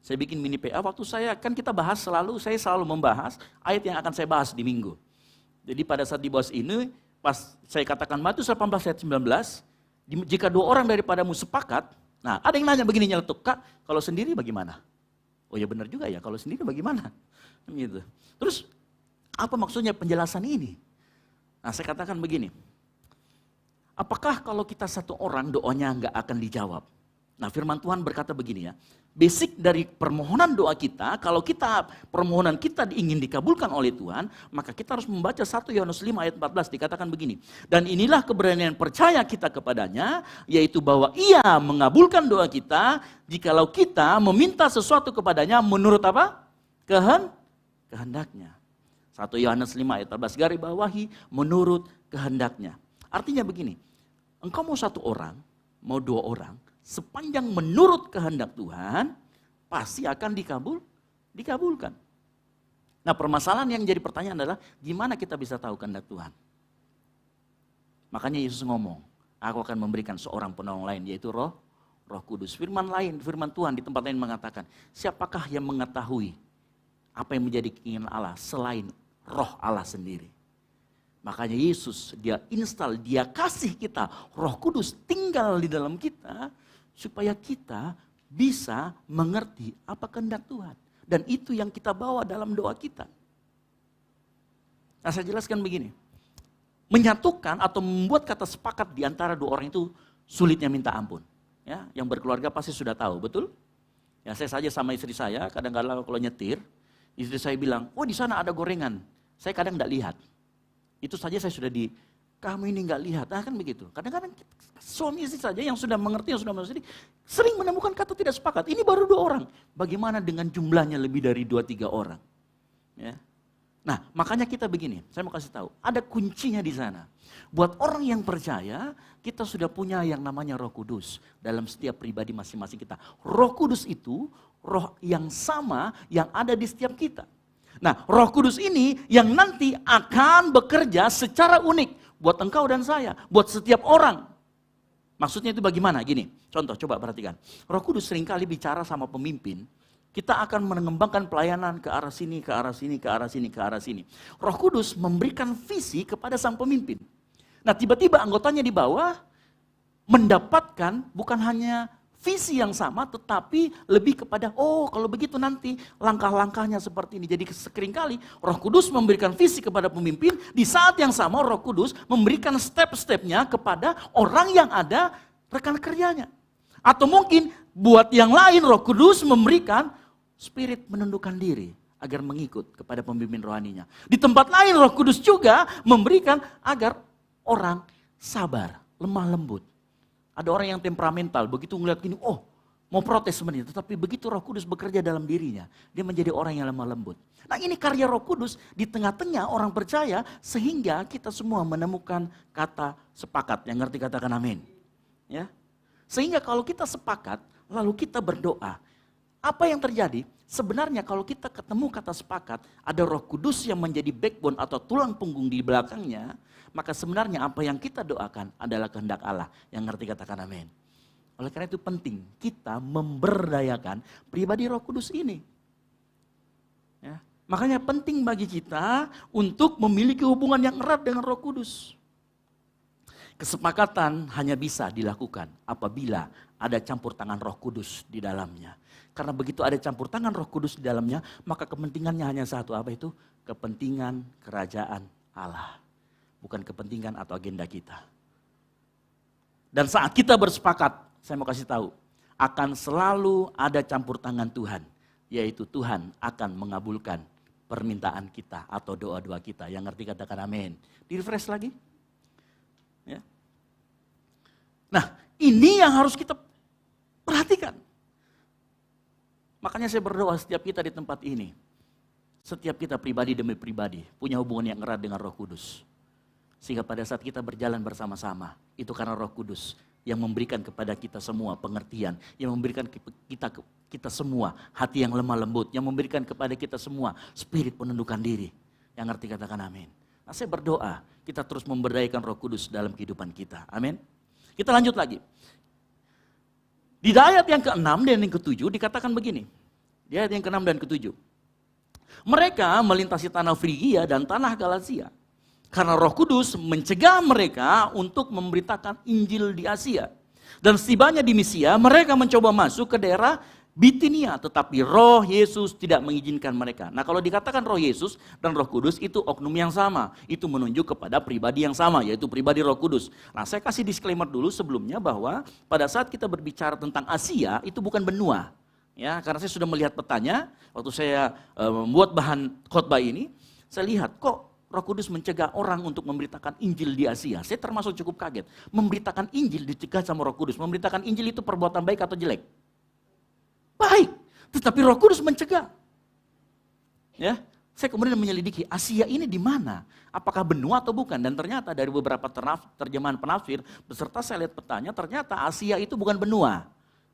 Saya bikin mini PA, waktu kita bahas saya selalu membahas ayat yang akan saya bahas di minggu. Jadi pada saat dibahas ini, pas saya katakan Matius 18 ayat 19, jika 2 orang daripadamu sepakat, nah ada yang nanya begini nyeletuk, Kak, kalau sendiri bagaimana? Oh ya benar juga ya, kalau sendiri bagaimana? Gitu. Terus apa maksudnya penjelasan ini? Nah saya katakan begini, apakah kalau kita 1 orang doanya nggak akan dijawab? Nah firman Tuhan berkata begini ya, basic dari permohonan doa kita, kalau permohonan kita ingin dikabulkan oleh Tuhan, maka kita harus membaca 1 Yohanes 5 ayat 14, dikatakan begini. Dan inilah keberanian percaya kita kepadanya, yaitu bahwa ia mengabulkan doa kita, jikalau kita meminta sesuatu kepadanya menurut apa? Kehendaknya. 1 Yohanes 5 ayat 14, garis bawahi menurut kehendaknya. Artinya begini, engkau mau 1 orang, mau 2 orang, sepanjang menurut kehendak Tuhan, pasti akan dikabulkan. Nah permasalahan yang jadi pertanyaan adalah, gimana kita bisa tahu kehendak Tuhan? Makanya Yesus ngomong, aku akan memberikan seorang penolong lain, yaitu Roh Kudus. Firman Tuhan di tempat lain mengatakan, siapakah yang mengetahui apa yang menjadi keinginan Allah selain Roh Allah sendiri? Makanya Yesus, dia kasih kita Roh Kudus tinggal di dalam kita, supaya kita bisa mengerti apa kehendak Tuhan. Dan itu yang kita bawa dalam doa kita. Nah saya jelaskan begini, menyatukan atau membuat kata sepakat di antara 2 orang itu sulitnya minta ampun. Ya, yang berkeluarga pasti sudah tahu, betul? Ya saya saja sama istri saya, kadang-kadang kalau nyetir, istri saya bilang, oh di sana ada gorengan. Saya kadang enggak lihat. Itu saja saya sudah kamu ini enggak lihat. Nah kan begitu. Kadang-kadang suami istri saja yang sudah mengerti, yang sudah mengerti, sering menemukan kata tidak sepakat. Ini baru 2 orang. Bagaimana dengan jumlahnya lebih dari 2-3 orang? Ya. Nah makanya kita begini, saya mau kasih tahu. Ada kuncinya di sana. Buat orang yang percaya, kita sudah punya yang namanya Roh Kudus. Dalam setiap pribadi masing-masing kita. Roh Kudus itu, roh yang sama yang ada di setiap kita. Nah, Roh Kudus ini yang nanti akan bekerja secara unik buat engkau dan saya, buat setiap orang. Maksudnya itu bagaimana? Gini, contoh coba perhatikan. Roh Kudus seringkali bicara sama pemimpin, kita akan mengembangkan pelayanan ke arah sini, ke arah sini, ke arah sini, ke arah sini. Roh Kudus memberikan visi kepada sang pemimpin. Nah, tiba-tiba anggotanya di bawah mendapatkan bukan hanya visi yang sama, tetapi lebih kepada, oh kalau begitu nanti langkah-langkahnya seperti ini. Jadi seringkali Roh Kudus memberikan visi kepada pemimpin, di saat yang sama Roh Kudus memberikan step-stepnya kepada orang yang ada rekan kerjanya. Atau mungkin buat yang lain Roh Kudus memberikan spirit menundukkan diri agar mengikut kepada pemimpin rohaninya. Di tempat lain Roh Kudus juga memberikan agar orang sabar, lemah lembut. Ada orang yang temperamental, begitu ngeliat gini, oh mau protes sebenarnya. Tetapi begitu Roh Kudus bekerja dalam dirinya, dia menjadi orang yang lemah lembut. Nah ini karya Roh Kudus di tengah-tengah orang percaya, sehingga kita semua menemukan kata sepakat. Yang ngerti katakan amin. Ya. Sehingga kalau kita sepakat, lalu kita berdoa, apa yang terjadi? Sebenarnya kalau kita ketemu kata sepakat, ada Roh Kudus yang menjadi backbone atau tulang punggung di belakangnya, maka sebenarnya apa yang kita doakan adalah kehendak Allah. Yang ngerti katakan amin. Oleh karena itu penting kita memberdayakan pribadi Roh Kudus ini. Ya. Makanya penting bagi kita untuk memiliki hubungan yang erat dengan Roh Kudus. Kesepakatan hanya bisa dilakukan apabila ada campur tangan Roh Kudus di dalamnya. Karena begitu ada campur tangan Roh Kudus di dalamnya, maka kepentingannya hanya satu, apa itu? Kepentingan kerajaan Allah. Bukan kepentingan atau agenda kita. Dan saat kita bersepakat, saya mau kasih tahu, akan selalu ada campur tangan Tuhan. Yaitu Tuhan akan mengabulkan permintaan kita atau doa-doa kita. Yang ngerti katakan amin. Di-refresh lagi. Ya. Nah, ini yang harus kita perhatikan. Makanya saya berdoa setiap kita di tempat ini. Setiap kita pribadi demi pribadi punya hubungan yang erat dengan Roh Kudus. Sehingga pada saat kita berjalan bersama-sama, itu karena Roh Kudus yang memberikan kepada kita semua pengertian, yang memberikan kita semua hati yang lemah lembut, yang memberikan kepada kita semua spirit penundukan diri. Yang ngerti katakan amin. Nah, saya berdoa kita terus memberdayakan Roh Kudus dalam kehidupan kita. Amin. Kita lanjut lagi. Di ayat yang ke-6 dan yang ke-7 dikatakan begini. Di ayat yang ke-6 dan ke-7. Mereka melintasi tanah Frigia dan tanah Galatia. Karena Roh Kudus mencegah mereka untuk memberitakan Injil di Asia. Dan setibanya di Misia, mereka mencoba masuk ke daerah Bitinia, tetapi Roh Yesus tidak mengizinkan mereka. Nah, kalau dikatakan Roh Yesus dan Roh Kudus itu oknum yang sama. Itu menunjuk kepada pribadi yang sama, yaitu pribadi Roh Kudus. Nah, saya kasih disclaimer dulu sebelumnya bahwa pada saat kita berbicara tentang Asia, itu bukan benua. Ya, karena saya sudah melihat petanya, waktu saya membuat bahan khotbah ini, saya lihat kok Roh Kudus mencegah orang untuk memberitakan Injil di Asia. Saya termasuk cukup kaget. Memberitakan Injil dicegah sama Roh Kudus. Memberitakan Injil itu perbuatan baik atau jelek? Baik, tetapi Roh Kudus mencegah. Ya, saya kemudian menyelidiki Asia ini di mana? Apakah benua atau bukan? Dan ternyata dari beberapa terjemahan penafsir beserta saya lihat petanya, ternyata Asia itu bukan benua.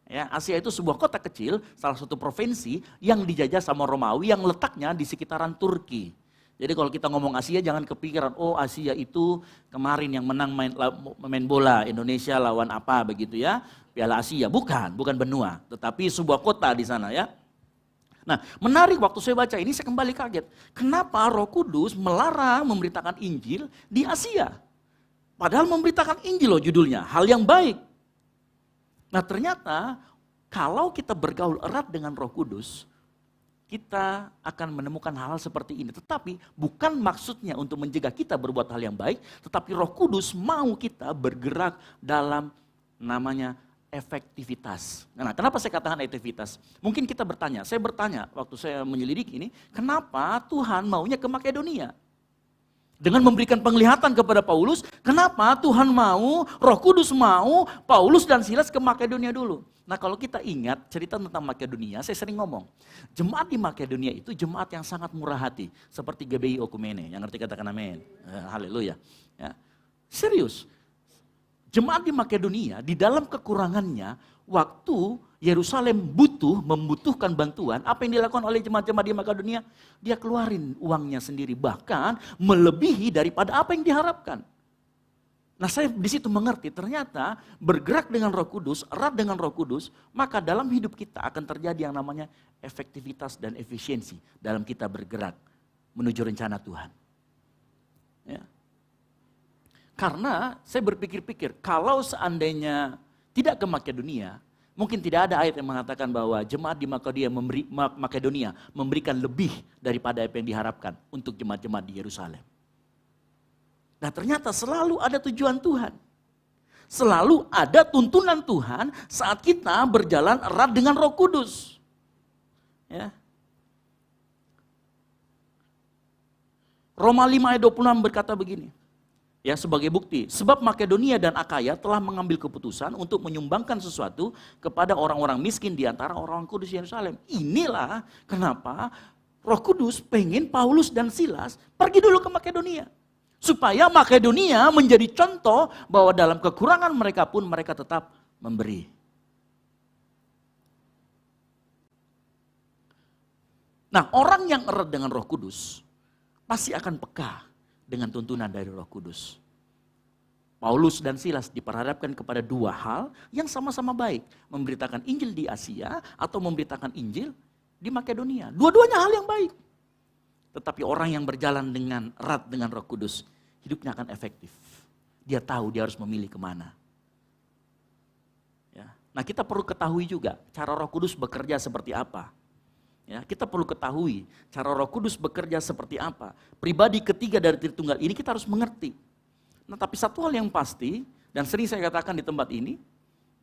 Ya, Asia itu sebuah kota kecil, salah satu provinsi yang dijajah sama Romawi yang letaknya di sekitaran Turki. Jadi kalau kita ngomong Asia jangan kepikiran, oh Asia itu kemarin yang menang main bola Indonesia lawan apa begitu ya, Piala Asia. Bukan benua, tetapi sebuah kota di sana ya. Nah, menarik waktu saya baca ini saya kembali kaget. Kenapa Roh Kudus melarang memberitakan Injil di Asia? Padahal memberitakan Injil loh judulnya, hal yang baik. Nah, ternyata kalau kita bergaul erat dengan Roh Kudus, kita akan menemukan hal-hal seperti ini. Tetapi bukan maksudnya untuk mencegah kita berbuat hal yang baik, tetapi Roh Kudus mau kita bergerak dalam namanya efektivitas. Nah, kenapa saya katakan efektivitas? Mungkin kita bertanya, saya bertanya waktu saya menyelidiki ini, kenapa Tuhan maunya ke Makedonia? Dengan memberikan penglihatan kepada Paulus, kenapa Tuhan mau, Roh Kudus mau, Paulus dan Silas ke Makedonia dulu? Nah, kalau kita ingat cerita tentang Makedonia, saya sering ngomong, jemaat di Makedonia itu jemaat yang sangat murah hati, seperti GBI Okumene, yang ngerti katakan amin, haleluya. Ya. Serius, jemaat di Makedonia, di dalam kekurangannya, waktu Yerusalem membutuhkan bantuan, apa yang dilakukan oleh jemaat-jemaat di Makedonia? Dia keluarin uangnya sendiri, bahkan melebihi daripada apa yang diharapkan. Nah, saya di situ mengerti, ternyata bergerak dengan Roh Kudus, erat dengan Roh Kudus, maka dalam hidup kita akan terjadi yang namanya efektivitas dan efisiensi dalam kita bergerak menuju rencana Tuhan. Ya. Karena saya berpikir-pikir, kalau seandainya tidak ke Makedonia, mungkin tidak ada ayat yang mengatakan bahwa jemaat di Makedonia memberikan lebih daripada apa yang diharapkan untuk jemaat-jemaat di Yerusalem. Nah, ternyata selalu ada tujuan Tuhan. Selalu ada tuntunan Tuhan saat kita berjalan erat dengan Roh Kudus. Ya. Roma 5 ayat 26 berkata begini. Ya, sebagai bukti, sebab Makedonia dan Akaya telah mengambil keputusan untuk menyumbangkan sesuatu kepada orang-orang miskin di antara orang kudus Yerusalem. Inilah kenapa Roh Kudus pengen Paulus dan Silas pergi dulu ke Makedonia. Supaya Makedonia menjadi contoh bahwa dalam kekurangan mereka pun mereka tetap memberi. Nah, orang yang erat dengan Roh Kudus pasti akan peka dengan tuntunan dari Roh Kudus. Paulus dan Silas diperhadapkan kepada dua hal yang sama-sama baik. Memberitakan Injil di Asia atau memberitakan Injil di Makedonia. Dua-duanya hal yang baik. Tetapi orang yang berjalan dengan erat dengan Roh Kudus, hidupnya akan efektif. Dia tahu dia harus memilih kemana. Ya. Nah, kita perlu ketahui juga cara Roh Kudus bekerja seperti apa. Ya, kita perlu ketahui cara Roh Kudus bekerja seperti apa. Pribadi ketiga dari Tritunggal ini kita harus mengerti. Nah, tapi satu hal yang pasti, dan sering saya katakan di tempat ini,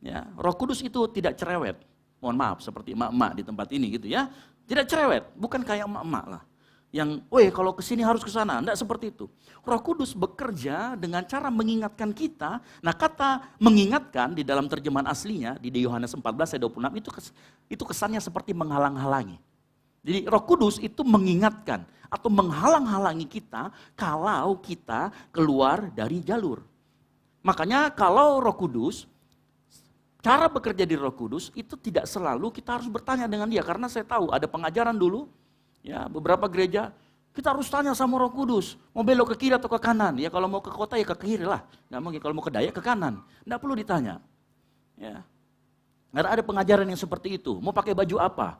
ya, Roh Kudus itu tidak cerewet. Mohon maaf, seperti emak-emak di tempat ini gitu ya. Tidak cerewet, bukan kayak emak-emak lah. Yang, kalau kesini harus ke sana, enggak seperti itu. Roh Kudus bekerja dengan cara mengingatkan kita. Nah, kata mengingatkan di dalam terjemahan aslinya di Yohanes 14 ayat 26 itu kesannya seperti menghalang-halangi. Jadi Roh Kudus itu mengingatkan atau menghalang-halangi kita kalau kita keluar dari jalur. Makanya kalau Roh Kudus, cara bekerja di Roh Kudus itu tidak selalu kita harus bertanya dengan dia. Karena saya tahu ada pengajaran dulu, ya beberapa gereja, kita harus tanya sama Roh Kudus, mau belok ke kiri atau ke kanan. Ya kalau mau ke kota ya ke kiri lah, nggak mungkin kalau mau ke daya ke kanan. Nggak perlu ditanya. Ya. Karena ada pengajaran yang seperti itu. Mau pakai baju apa?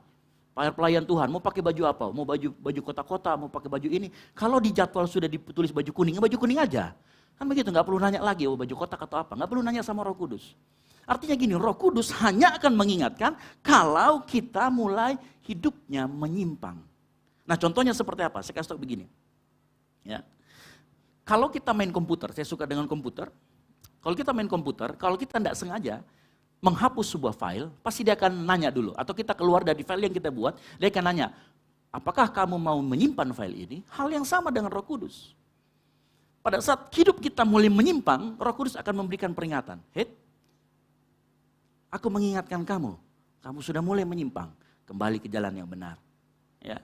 Pelayan Tuhan, mau pakai baju apa? Mau baju kota-kota, mau pakai baju ini. Kalau di jadwal sudah ditulis baju kuning, ya baju kuning aja. Kan begitu, nggak perlu nanya lagi, baju kotak atau apa. Nggak perlu nanya sama Roh Kudus. Artinya gini, Roh Kudus hanya akan mengingatkan kalau kita mulai hidupnya menyimpang. Nah contohnya seperti apa? Saya kasih tahu begini. Ya. Kalau kita main komputer, saya suka dengan komputer. Kalau kita main komputer, kalau kita tidak sengaja menghapus sebuah file, pasti dia akan nanya dulu. Atau kita keluar dari file yang kita buat, dia akan nanya, apakah kamu mau menyimpan file ini? Hal yang sama dengan Roh Kudus. Pada saat hidup kita mulai menyimpang, Roh Kudus akan memberikan peringatan. Hei, aku mengingatkan kamu, kamu sudah mulai menyimpang, kembali ke jalan yang benar. Ya.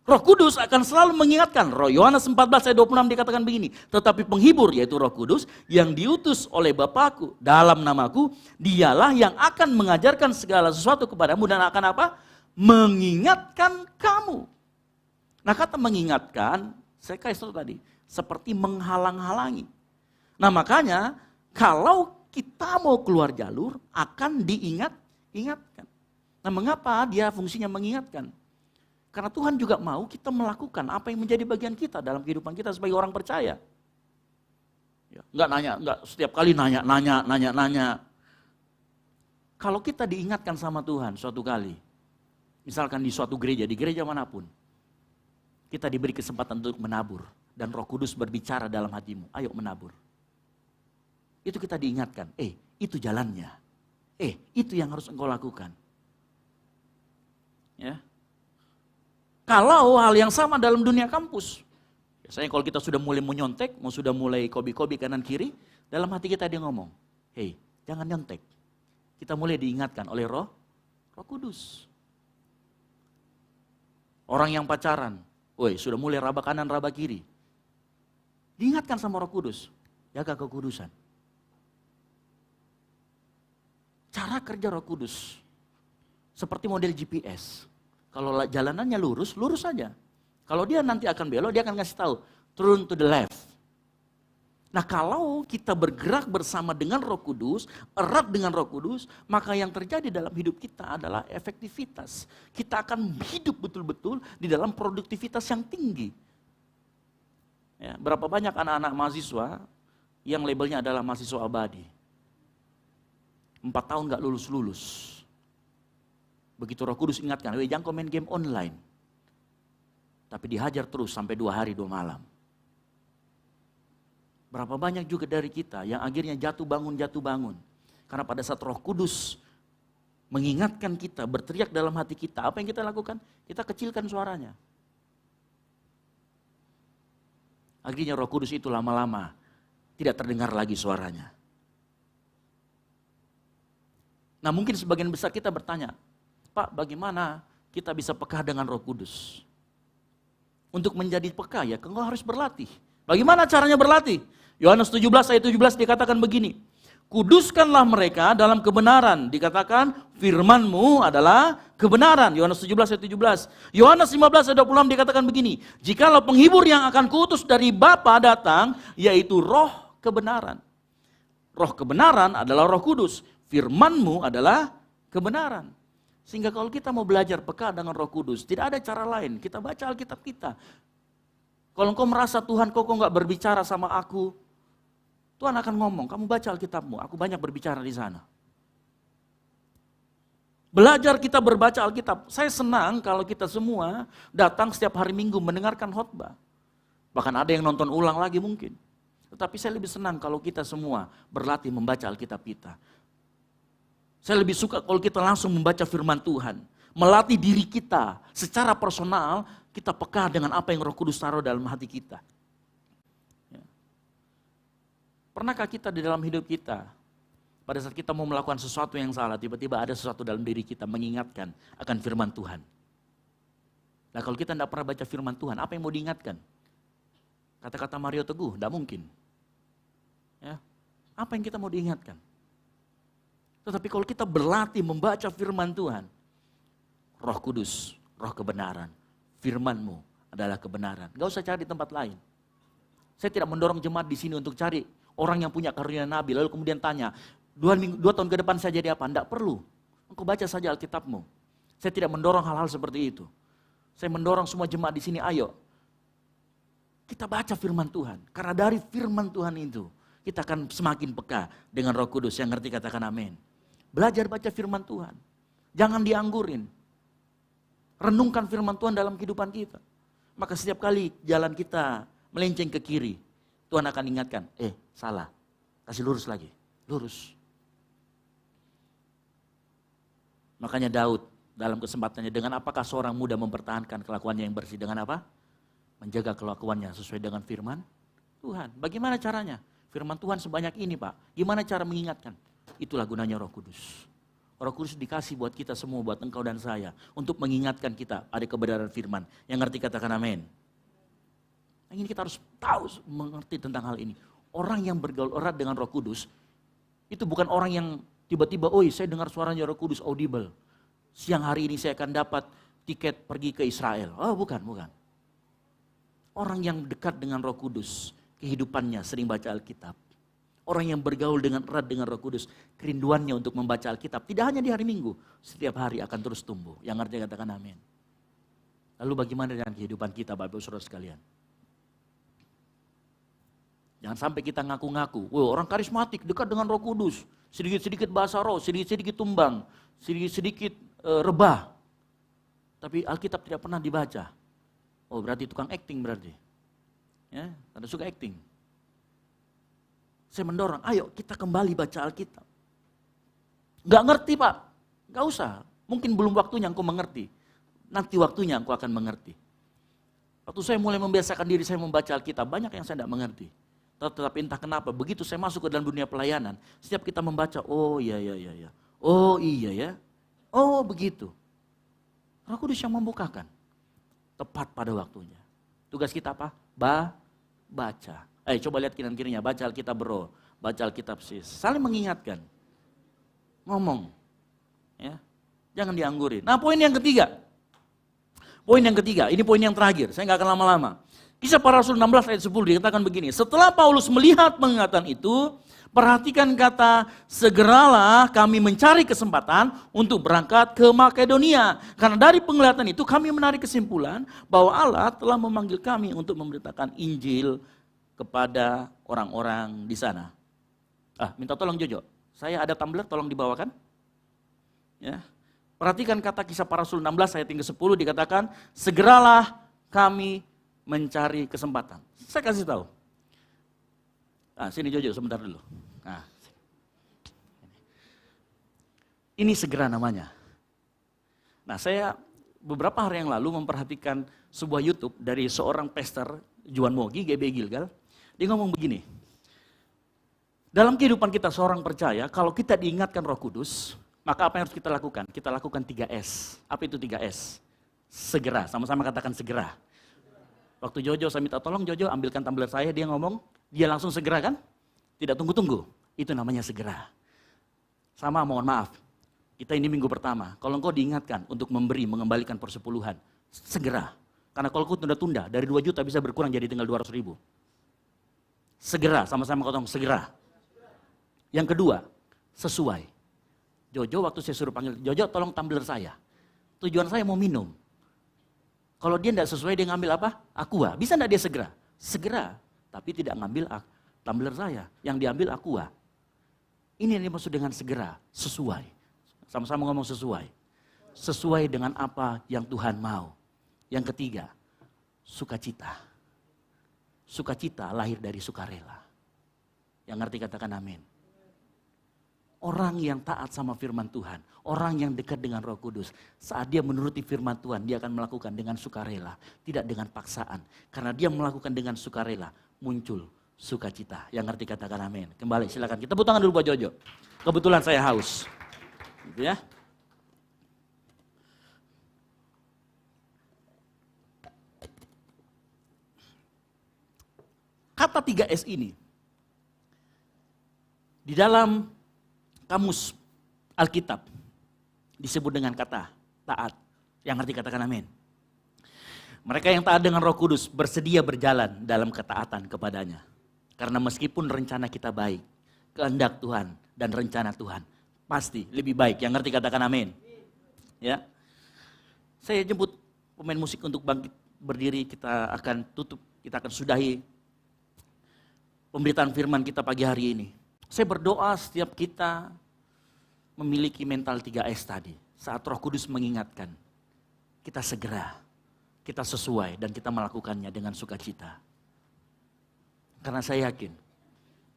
Roh Kudus akan selalu mengingatkan. Yohanes 14 ayat 26 dikatakan begini. Tetapi penghibur yaitu Roh Kudus yang diutus oleh Bapakku dalam namaku, dialah yang akan mengajarkan segala sesuatu kepadamu dan akan apa? Mengingatkan kamu. Nah kata mengingatkan, saya kasih tahu tadi, seperti menghalang-halangi. Nah makanya kalau kita mau keluar jalur akan diingatkan. Nah mengapa dia fungsinya mengingatkan? Karena Tuhan juga mau kita melakukan apa yang menjadi bagian kita dalam kehidupan kita sebagai orang percaya. Ya, enggak setiap kali nanya. Kalau kita diingatkan sama Tuhan suatu kali, misalkan di suatu gereja, di gereja manapun, kita diberi kesempatan untuk menabur. Dan Roh Kudus berbicara dalam hatimu, ayo menabur. Itu kita diingatkan, itu jalannya. Itu yang harus engkau lakukan. Ya. Kalau hal yang sama dalam dunia kampus, biasanya kalau kita sudah mulai menyontek, sudah mulai kobi-kobi kanan kiri, dalam hati kita dia ngomong, jangan nyontek. Kita mulai diingatkan oleh Roh Kudus. Orang yang pacaran, sudah mulai raba kanan, raba kiri. Diingatkan sama Roh Kudus, jaga kekudusan. Cara kerja Roh Kudus, seperti model GPS. Kalau jalanannya lurus, lurus saja. Kalau dia nanti akan belok, dia akan ngasih tahu, turn to the left. Nah kalau kita bergerak bersama dengan Roh Kudus, erat dengan Roh Kudus, maka yang terjadi dalam hidup kita adalah efektivitas. Kita akan hidup betul-betul di dalam produktivitas yang tinggi. Ya, berapa banyak anak-anak mahasiswa yang labelnya adalah mahasiswa abadi. 4 tahun gak lulus-lulus. Begitu Roh Kudus ingatkan, jangan kau main game online. Tapi dihajar terus sampai 2 hari 2 malam. Berapa banyak juga dari kita yang akhirnya jatuh bangun. Karena pada saat Roh Kudus mengingatkan kita, berteriak dalam hati kita, apa yang kita lakukan? Kita kecilkan suaranya. Akhirnya Roh Kudus itu lama-lama tidak terdengar lagi suaranya. Nah mungkin sebagian besar kita bertanya, Pak, bagaimana kita bisa peka dengan Roh Kudus? Untuk menjadi peka ya, engkau harus berlatih. Bagaimana caranya berlatih? Yohanes 17 ayat 17 dikatakan begini. Kuduskanlah mereka dalam kebenaran. Dikatakan firman-Mu adalah kebenaran. Yohanes 17 ayat 17. Yohanes 15 ayat 26 dikatakan begini. Jikalau penghibur yang akan kuutus dari Bapa datang, yaitu Roh kebenaran. Roh kebenaran adalah Roh Kudus. Firman-Mu adalah kebenaran. Sehingga kalau kita mau belajar peka dengan Roh Kudus, tidak ada cara lain. Kita baca Alkitab kita. Kalau engkau merasa Tuhan kok nggak berbicara sama aku, Tuhan akan ngomong, kamu baca Alkitabmu, aku banyak berbicara di sana. Belajar kita berbaca Alkitab. Saya senang kalau kita semua datang setiap hari Minggu mendengarkan khotbah. Bahkan ada yang nonton ulang lagi mungkin. Tetapi saya lebih senang kalau kita semua berlatih membaca Alkitab kita. Saya lebih suka kalau kita langsung membaca firman Tuhan. Melatih diri kita secara personal, kita peka dengan apa yang Roh Kudus taruh dalam hati kita. Ya. Pernahkah kita di dalam hidup kita, pada saat kita mau melakukan sesuatu yang salah, tiba-tiba ada sesuatu dalam diri kita mengingatkan akan firman Tuhan. Nah kalau kita tidak pernah baca firman Tuhan, apa yang mau diingatkan? Kata-kata Mario Teguh, tidak mungkin. Ya. Apa yang kita mau diingatkan? Tetapi kalau kita berlatih membaca firman Tuhan, Roh Kudus, Roh kebenaran, firman-Mu adalah kebenaran. Gak usah cari di tempat lain. Saya tidak mendorong jemaat di sini untuk cari orang yang punya karunia nabi, lalu kemudian tanya, 2 tahun ke depan saya jadi apa? Tidak perlu. Engkau baca saja Alkitabmu. Saya tidak mendorong hal-hal seperti itu. Saya mendorong semua jemaat di sini, ayo. Kita baca firman Tuhan. Karena dari firman Tuhan itu, kita akan semakin peka dengan Roh Kudus. Yang ngerti katakan amin. Belajar baca firman Tuhan. Jangan dianggurin. Renungkan firman Tuhan dalam kehidupan kita. Maka setiap kali jalan kita melenceng ke kiri, Tuhan akan ingatkan, salah. Kasih lurus lagi. Lurus. Makanya Daud dalam kesempatannya, dengan apakah seorang muda mempertahankan kelakuannya yang bersih? Dengan apa? Menjaga kelakuannya sesuai dengan firman Tuhan. Bagaimana caranya? Firman Tuhan sebanyak ini Pak. Gimana cara mengingatkan? Itulah gunanya Roh Kudus. Roh Kudus dikasih buat kita semua, buat engkau dan saya. Untuk mengingatkan kita ada kebenaran firman. Yang ngerti katakan amin. Nah, ini kita harus tahu, mengerti tentang hal ini. Orang yang bergaul erat dengan Roh Kudus, itu bukan orang yang tiba-tiba, saya dengar suaranya Roh Kudus audible. Siang hari ini saya akan dapat tiket pergi ke Israel. Oh bukan. Orang yang dekat dengan Roh Kudus, kehidupannya sering baca Alkitab. Orang yang bergaul dengan erat dengan Roh Kudus, kerinduannya untuk membaca Alkitab. Tidak hanya di hari Minggu, setiap hari akan terus tumbuh. Yang ngerti katakan amin. Lalu bagaimana dengan kehidupan kita Bapak Ibu Saudara sekalian? Jangan sampai kita ngaku-ngaku, orang karismatik dekat dengan Roh Kudus. Sedikit-sedikit bahasa roh, sedikit-sedikit tumbang, sedikit-sedikit rebah. Tapi Alkitab tidak pernah dibaca. Oh berarti tukang acting berarti. Ya, Anda suka acting. Saya mendorong, ayo kita kembali baca Alkitab. Gak ngerti Pak, gak usah. Mungkin belum waktunya engkau mengerti. Nanti waktunya engkau akan mengerti. Waktu saya mulai membiasakan diri saya membaca Alkitab, banyak yang saya tidak mengerti. Tetapi entah kenapa, begitu saya masuk ke dalam dunia pelayanan, setiap kita membaca, oh iya. Oh iya ya, oh begitu. Roh Kudus yang membukakan. Tepat pada waktunya. Tugas kita apa? Baca. Coba lihat kanan kirinya, baca Alkitab bro, baca Alkitab sis. Saling mengingatkan. Ngomong. Ya. Jangan dianggurin. Nah poin yang ketiga. Ini poin yang terakhir, saya nggak akan lama-lama. Kisah Para Rasul 16 ayat 10 dikatakan begini. Setelah Paulus melihat pengingatan itu, perhatikan kata, segeralah kami mencari kesempatan untuk berangkat ke Makedonia. Karena dari penglihatan itu kami menarik kesimpulan bahwa Allah telah memanggil kami untuk memberitakan Injil kepada orang-orang di sana. Minta tolong Jojo, saya ada tumbler tolong dibawakan. Ya. Perhatikan kata Kisah Para Rasul 16 ayat 10 dikatakan, segeralah kami mencari kesempatan. Saya kasih tahu. Sini Jojo sebentar dulu. Ini segera namanya. Nah saya beberapa hari yang lalu memperhatikan sebuah YouTube dari seorang pastor Juan Mogi, GB Gilgal. Dia ngomong begini. Dalam kehidupan kita seorang percaya, kalau kita diingatkan Roh Kudus, maka apa yang harus kita lakukan? Kita lakukan 3S. Apa itu 3S? Segera, sama-sama katakan segera. Waktu Jojo saya minta tolong Jojo ambilkan tumbler saya, dia ngomong, dia langsung segera kan? Tidak tunggu-tunggu, itu namanya segera. Sama mohon maaf, kita ini minggu pertama, kalau engkau diingatkan untuk memberi, mengembalikan persepuluhan, segera. Karena kalau engkau tunda-tunda, dari 2 juta bisa berkurang jadi tinggal 200 ribu. Segera, sama-sama kotong, segera. Yang kedua, sesuai. Jojo waktu saya suruh panggil, Jojo tolong tumbler saya. Tujuan saya mau minum. Kalau dia tidak sesuai, dia ngambil apa? Aqua. Bisa tidak dia segera? Segera, tapi tidak ngambil tumbler saya. Yang diambil Aqua. Ini yang dimaksud dengan segera, sesuai. Sama-sama ngomong sesuai. Sesuai dengan apa yang Tuhan mau. Yang ketiga, sukacita. Sukacita lahir dari sukarela. Yang ngerti katakan amin. Orang yang taat sama firman Tuhan, orang yang dekat dengan Roh Kudus, saat dia menuruti firman Tuhan, dia akan melakukan dengan sukarela, tidak dengan paksaan. Karena dia melakukan dengan sukarela, muncul sukacita. Yang ngerti katakan amin. Kembali silakan, kita tepuk tangan dulu buat Jojo. Kebetulan saya haus. Gitu ya. Kata 3S ini, di dalam kamus Alkitab disebut dengan kata taat. Yang ngerti katakan amin. Mereka yang taat dengan Roh Kudus bersedia berjalan dalam ketaatan kepadanya. Karena meskipun rencana kita baik, kehendak Tuhan dan rencana Tuhan Pasti lebih baik. Yang ngerti katakan amin. Ya. Saya jemput pemain musik untuk bangkit berdiri. Kita akan tutup, kita akan sudahi pemberitaan firman kita pagi hari ini. Saya berdoa setiap kita memiliki mental 3S tadi. Saat Roh Kudus mengingatkan, kita segera, kita sesuai dan kita melakukannya dengan sukacita. Karena saya yakin,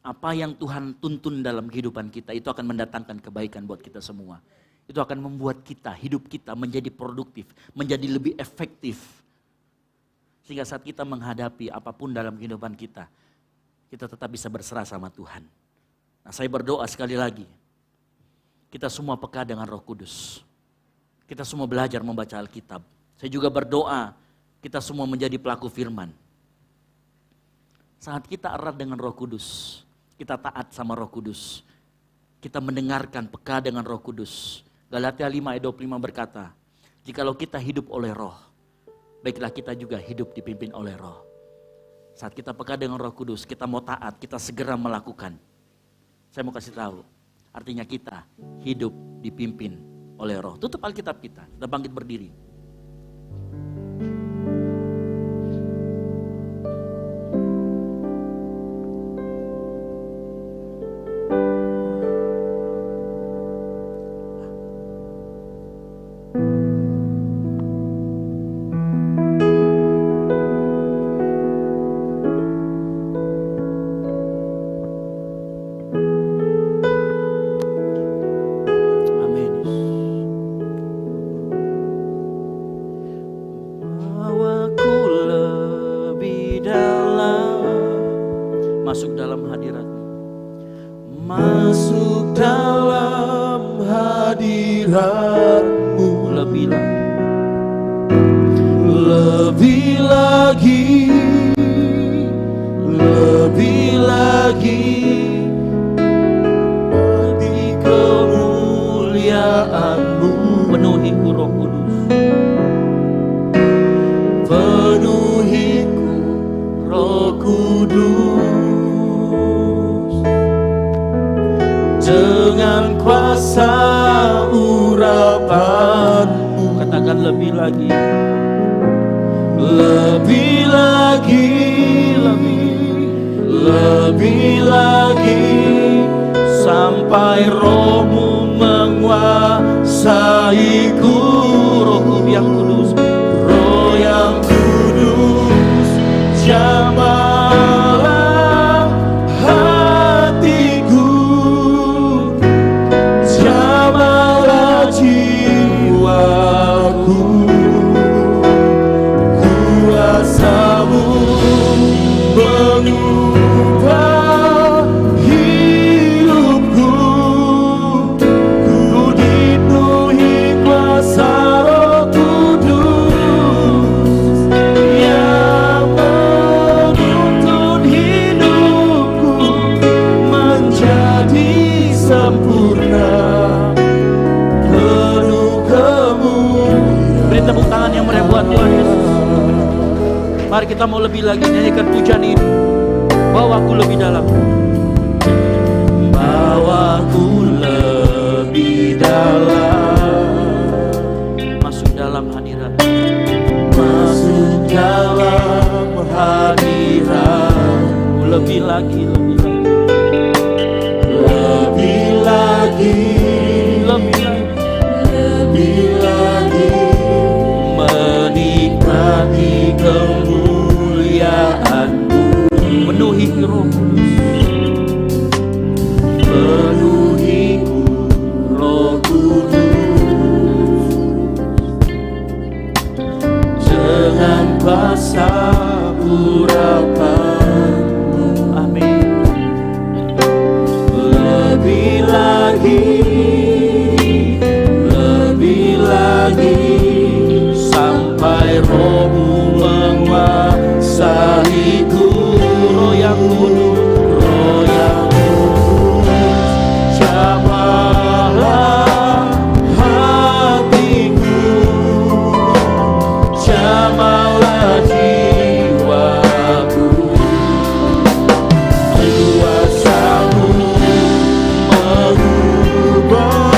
apa yang Tuhan tuntun dalam kehidupan kita itu akan mendatangkan kebaikan buat kita semua. Itu akan membuat kita, hidup kita menjadi produktif, menjadi lebih efektif. Sehingga saat kita menghadapi apapun dalam kehidupan kita tetap bisa berserah sama Tuhan. Nah, saya berdoa sekali lagi, kita semua peka dengan Roh Kudus. Kita semua belajar membaca Alkitab. Saya juga berdoa, kita semua menjadi pelaku firman. Saat kita erat dengan Roh Kudus, kita taat sama Roh Kudus. Kita mendengarkan, peka dengan Roh Kudus. Galatia 5 ayat 25 berkata, jikalau kita hidup oleh Roh, baiklah kita juga hidup dipimpin oleh Roh. Saat kita peka dengan Roh Kudus, kita mau taat, kita segera melakukan. Saya mau kasih tahu, artinya kita hidup dipimpin oleh Roh. Tutup Alkitab kita bangkit berdiri. Mari kita mau lebih lagi nyanyikan pujian ini. Bawaku lebih dalam. Bawaku lebih dalam. Masuk dalam hadirat. Masuk dalam hadirat. Lebih lagi, lebih lagi. Lebih lagi. Lebih lagi. Lebih lagi. Menikmati kemuliaan-Mu, penuhi Roh Kudus, penuhiku Roh Kudus, dengan kuasa urapan-Mu, amin. Lebih lagi, lebih lagi, sampai Roh-Mu menguasaiku. Roh yang kudus, Roh yang kudus, jamahlah hatiku, jamahlah jiwaku. Kuasa-Mu mengubah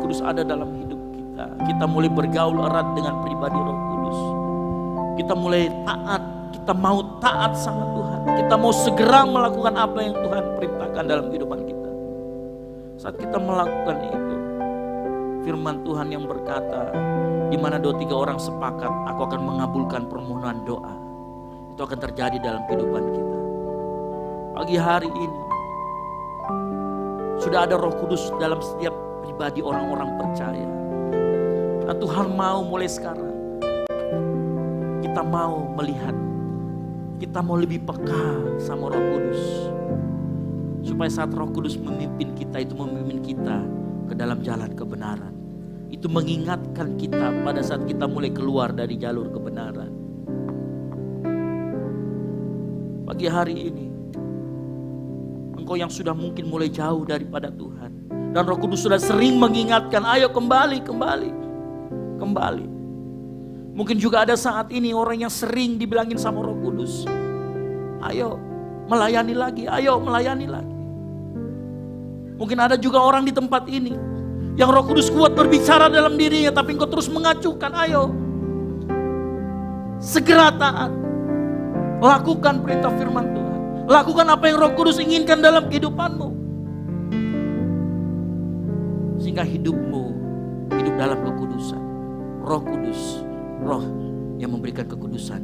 Kudus ada dalam hidup kita. Kita mulai bergaul erat dengan pribadi Roh Kudus. Kita mulai taat, kita mau taat sama Tuhan. Kita mau segera melakukan apa yang Tuhan perintahkan dalam kehidupan kita. Saat kita melakukan itu, firman Tuhan yang berkata, di mana 2-3 orang sepakat, aku akan mengabulkan permohonan doa. Itu akan terjadi dalam kehidupan kita. Pagi hari ini, sudah ada Roh Kudus dalam setiap pribadi orang-orang percaya. Nah, Tuhan mau mulai sekarang, kita mau melihat, kita mau lebih peka sama Roh Kudus. Supaya saat Roh Kudus memimpin kita, itu memimpin kita ke dalam jalan kebenaran. Itu mengingatkan kita pada saat kita mulai keluar dari jalur kebenaran. Pagi hari ini, engkau yang sudah mungkin mulai jauh daripada Tuhan, dan Roh Kudus sudah sering mengingatkan, ayo kembali. Mungkin juga ada saat ini orang yang sering dibilangin sama Roh Kudus, ayo melayani lagi. Mungkin ada juga orang di tempat ini yang Roh Kudus kuat berbicara dalam dirinya, tapi engkau terus mengacuhkan, ayo segera taat, lakukan perintah firman Tuhan, lakukan apa yang Roh Kudus inginkan dalam kehidupanmu, sehingga hidupmu hidup dalam kekudusan. Roh Kudus, Roh yang memberikan kekudusan,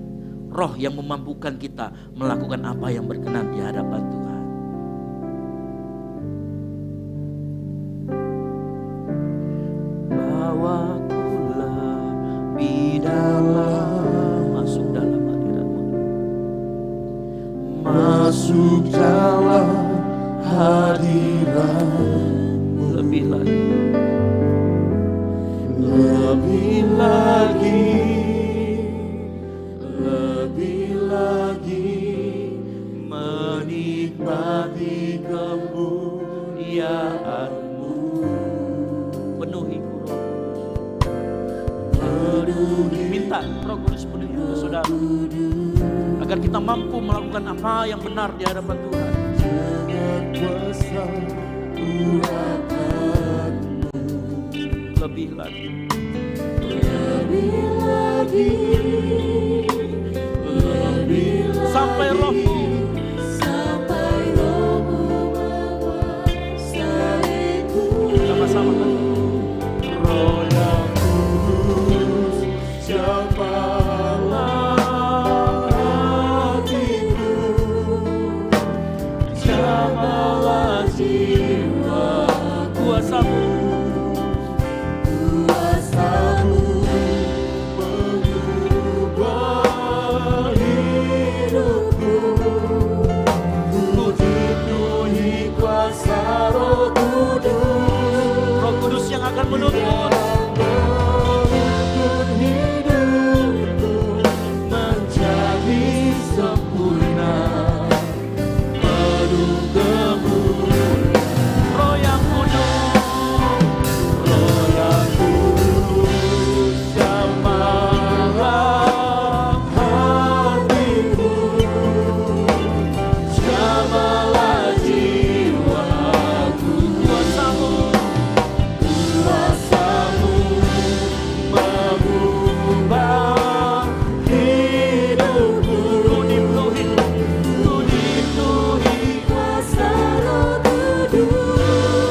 Roh yang memampukan kita melakukan apa yang berkenan di hadapan Tuhan. Bawakulah di dalam, masuk dalam hadirat-Mu, Masuk dalam hadirat-Mu, lebih lagi menikmati kemuliaan-Mu. penuhi minta Roh Kudus penuhi hidup saudara, agar kita mampu melakukan apa yang benar di hadapan Tuhan. Dengan kuasa urapan-Mu, Lebih lagi sampai Roh-Mu sama-sama kan? Roh yang kudus, jamalah hatiku, jamalah jiwa. Kuasa-Mu mengubah hidupku. Ku dipenuhi kuasa Roh Kudus, Roh Kudus yang akan menuntun hidupku menjadi sempurna, penuh kemuliaan. Roh yang kudus, Roh yang kudus, jamalah hatiku, jamalah jiwaku. kuasa-Mu Kuasa-Mu mengubah hidupku. ku dipenuhi Ku dipenuhi kuasa Roh Kudus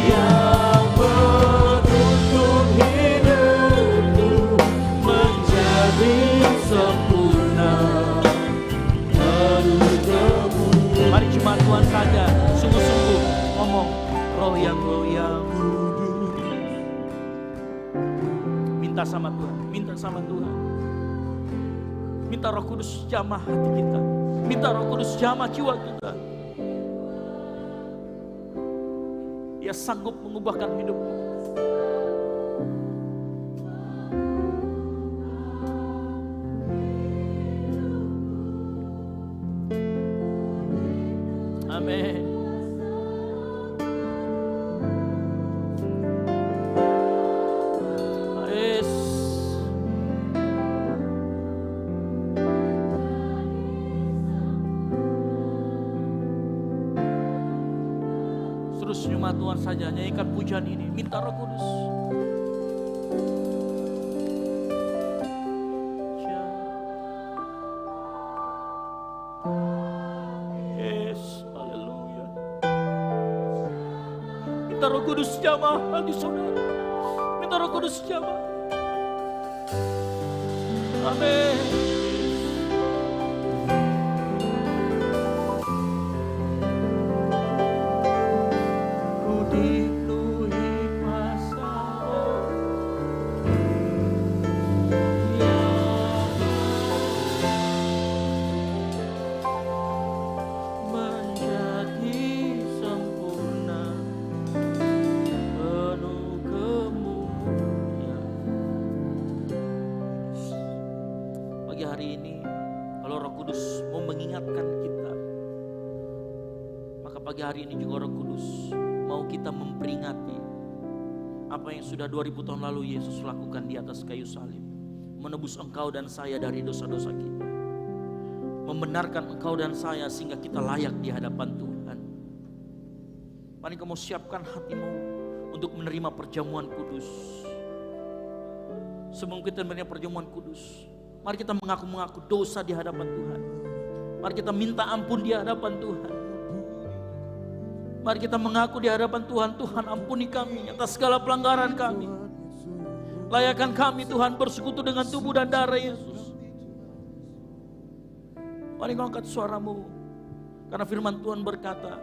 yang menuntun hidupku menjadi sempurna, penuh kemuliaan. Mari jemaat Tuhan saja sungguh-sungguh ngomong, Roh yang minta sama Tuhan, minta Roh Kudus jamah hati kita, minta Roh Kudus jamah jiwa kita. Dia sanggup mengubahkan hidupmu. Amin. Yes. Terus senyum nama Tuhan saja, nyanyikan pujian ini. Minta Roh Kudus. Yes, haleluya. Minta Roh Kudus jamah hati saudara. Minta Roh Kudus jamah. Amin. Hari ini juga Roh Kudus mau kita memperingati apa yang sudah 2000 tahun lalu Yesus lakukan di atas kayu salib, menebus engkau dan saya dari dosa-dosa kita, membenarkan engkau dan saya sehingga kita layak di hadapan Tuhan. Mari kamu siapkan hatimu untuk menerima perjamuan kudus. Sebelum kita menerima perjamuan kudus, mari kita mengaku-ngaku dosa di hadapan Tuhan. Mari kita minta ampun di hadapan Tuhan. Mari kita mengaku di hadapan Tuhan, Tuhan ampuni kami atas segala pelanggaran kami. Layakkan kami Tuhan bersekutu dengan tubuh dan darah Yesus. Mari kau angkat suaramu, karena firman Tuhan berkata,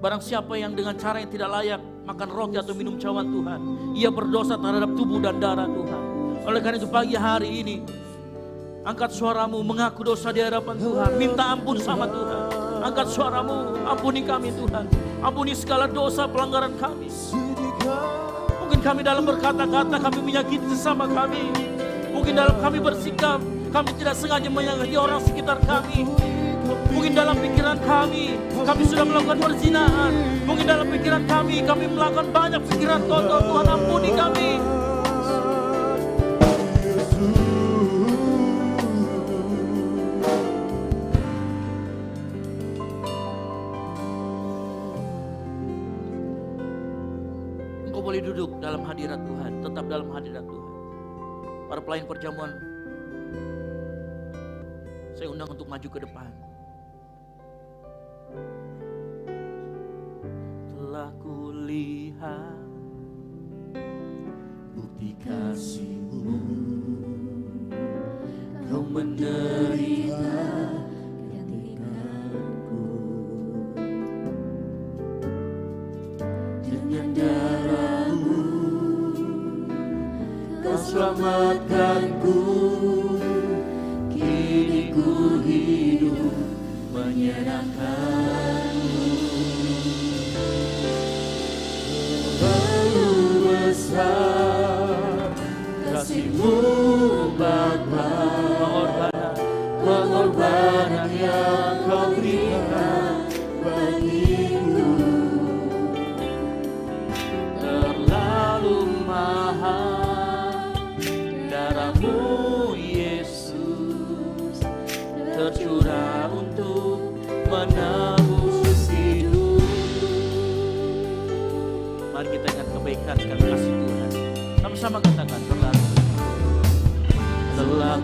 barang siapa yang dengan cara yang tidak layak makan roti atau minum cawan Tuhan, ia berdosa terhadap tubuh dan darah Tuhan. Oleh karena itu pagi hari ini, angkat suaramu mengaku dosa di hadapan Tuhan, minta ampun sama Tuhan. Angkat suaramu, ampuni kami Tuhan. Ampuni segala dosa pelanggaran kami. Mungkin kami dalam berkata-kata kami menyakiti sesama kami. Mungkin dalam kami bersikap kami tidak sengaja menyakiti orang sekitar kami. Mungkin dalam pikiran kami sudah melakukan perzinahan. Mungkin dalam pikiran kami melakukan banyak pikiran kotor. Tuhan ampuni kami. Boleh duduk dalam hadirat Tuhan, tetap dalam hadirat Tuhan. Para pelayan perjamuan, saya undang untuk maju ke depan. Telah kulihat bukti kasih-Mu, Kau menderita gantikanku dengan darah. Selamatkanku, kini ku hidup menyerahkan-Mu. Terlalu besar kasih-Mu Bapa, pengorbanan yang Kau berikan bagiku terlalu mahal. Darah-Mu Yesus tercurah untuk menebus hidup. Mari kita ingat kebaikan dan kasih Tuhan. Sama-sama katakan, telah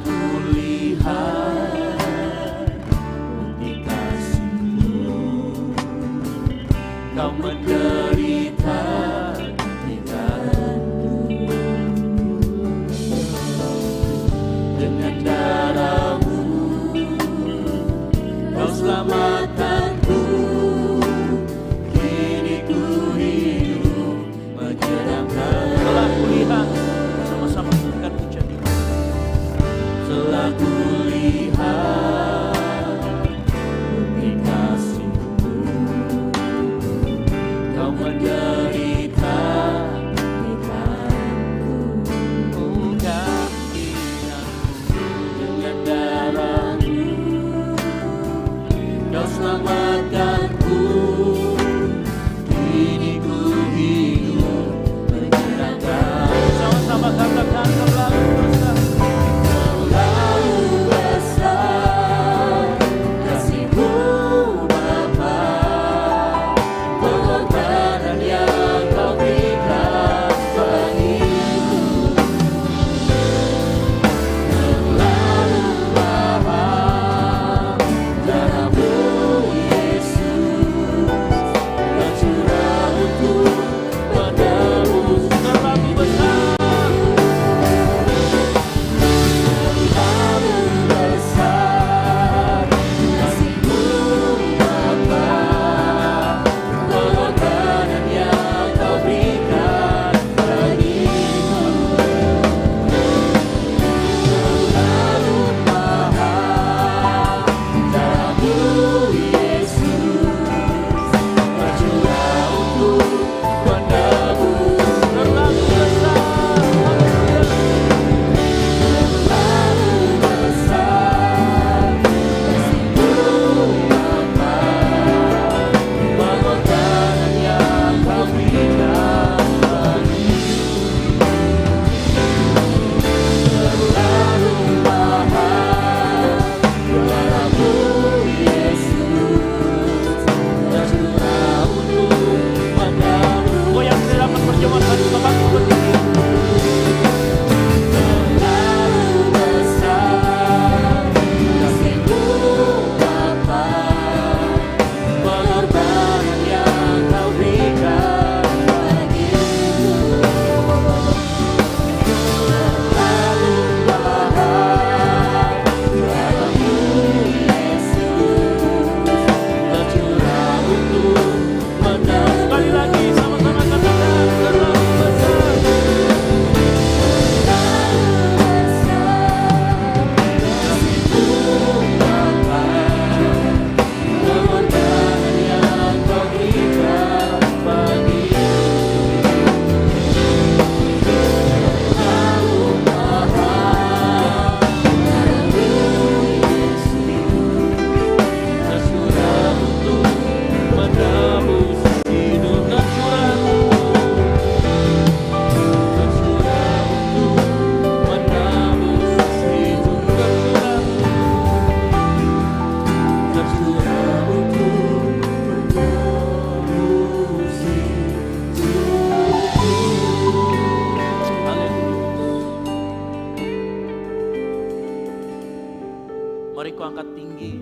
Mari kau angkat tinggi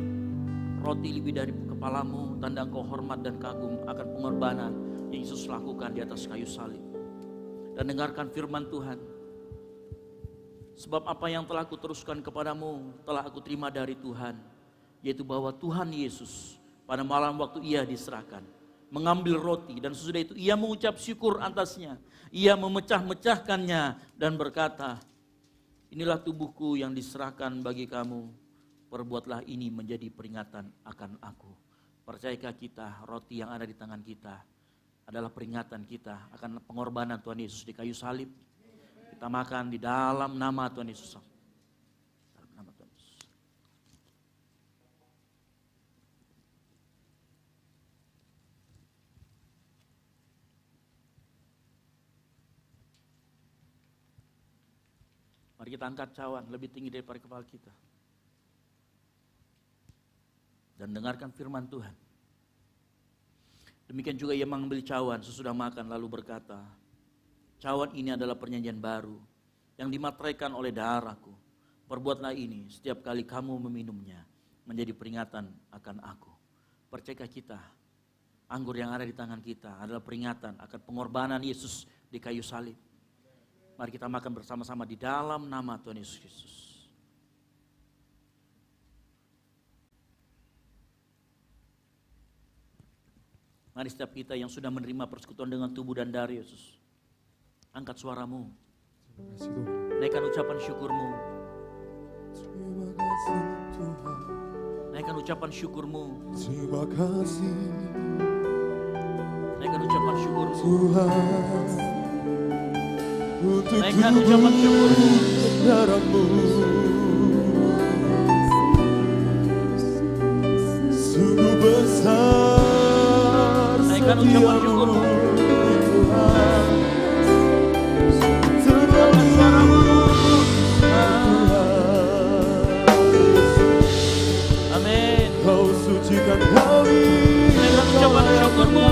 roti lebih dari kepalamu, tanda engkau hormat dan kagum akan pengorbanan yang Yesus lakukan di atas kayu salib. Dan dengarkan firman Tuhan. Sebab apa yang telah kuteruskan kepadamu telah aku terima dari Tuhan, yaitu bahwa Tuhan Yesus pada malam waktu ia diserahkan mengambil roti, dan sesudah itu ia mengucap syukur atasnya. Ia memecah-mecahkannya dan berkata, inilah tubuhku yang diserahkan bagi kamu. Perbuatlah ini menjadi peringatan akan aku. Percayakah kita roti yang ada di tangan kita adalah peringatan kita akan pengorbanan Tuhan Yesus di kayu salib? Kita makan di dalam nama Tuhan Yesus. Dalam nama Tuhan Yesus. Mari kita angkat cawan lebih tinggi daripada kepala kita. Dan dengarkan firman Tuhan. Demikian juga ia mengambil cawan sesudah makan lalu berkata, cawan ini adalah perjanjian baru yang dimateraikan oleh darahku. Perbuatlah ini setiap kali kamu meminumnya menjadi peringatan akan aku. Percayakah kita anggur yang ada di tangan kita adalah peringatan akan pengorbanan Yesus di kayu salib? Mari kita makan bersama-sama di dalam nama Tuhan Yesus Kristus. Mari setiap kita yang sudah menerima persekutuan dengan tubuh dan darah Yesus, angkat suaramu, Terima kasih Tuhan. naikkan ucapan syukurmu, Terima kasih Tuhan. naikkan ucapan syukurmu, Terima kasih naikkan ucapan syukurmu, Tuhan. Untuk naikkan ucapan syukurmu. darahmu sungguh besar. Naikkan ucapan syukurmu. Tuhan. Angkat suaramu. Amin. Kau sucikan kami. Naikkan ucapan syukurmu.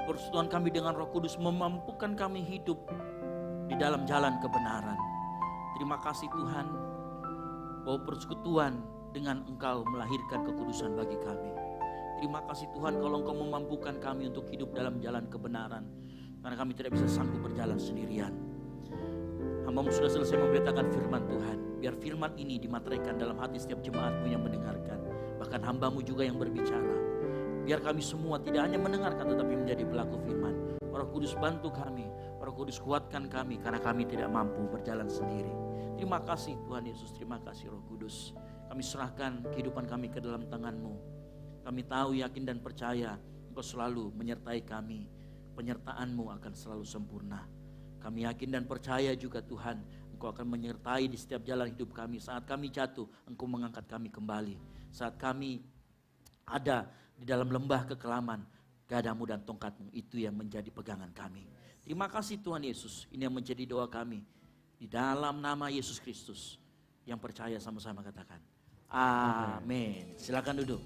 Persekutuan kami dengan Roh Kudus memampukan kami hidup di dalam jalan kebenaran. Terima kasih Tuhan, bahwa persekutuan dengan Engkau melahirkan kekudusan bagi kami. Terima kasih Tuhan kalau Engkau memampukan kami untuk hidup dalam jalan kebenaran, karena kami tidak bisa sanggup berjalan sendirian. Hamba-Mu sudah selesai memberitakan firman Tuhan. Biar firman ini dimateraikan dalam hati setiap jemaat-Mu yang mendengarkan. Bahkan hamba-Mu juga yang berbicara. Biar kami semua tidak hanya mendengarkan tetapi menjadi pelaku firman. Roh Kudus bantu kami, Roh Kudus kuatkan kami, karena kami tidak mampu berjalan sendiri. Terima kasih Tuhan Yesus, terima kasih Roh Kudus. Kami serahkan kehidupan kami ke dalam tangan-Mu. Kami tahu, yakin dan percaya Engkau selalu menyertai kami. Penyertaan-Mu akan selalu sempurna. Kami yakin dan percaya juga Tuhan, Engkau akan menyertai di setiap jalan hidup kami. Saat kami jatuh, Engkau mengangkat kami kembali. Saat kami ada di dalam lembah kekelaman, gadamu dan tongkatmu itu yang menjadi pegangan kami. Terima kasih Tuhan Yesus, ini yang menjadi doa kami. Di dalam nama Yesus Kristus, yang percaya sama-sama katakan, amin. Silakan duduk.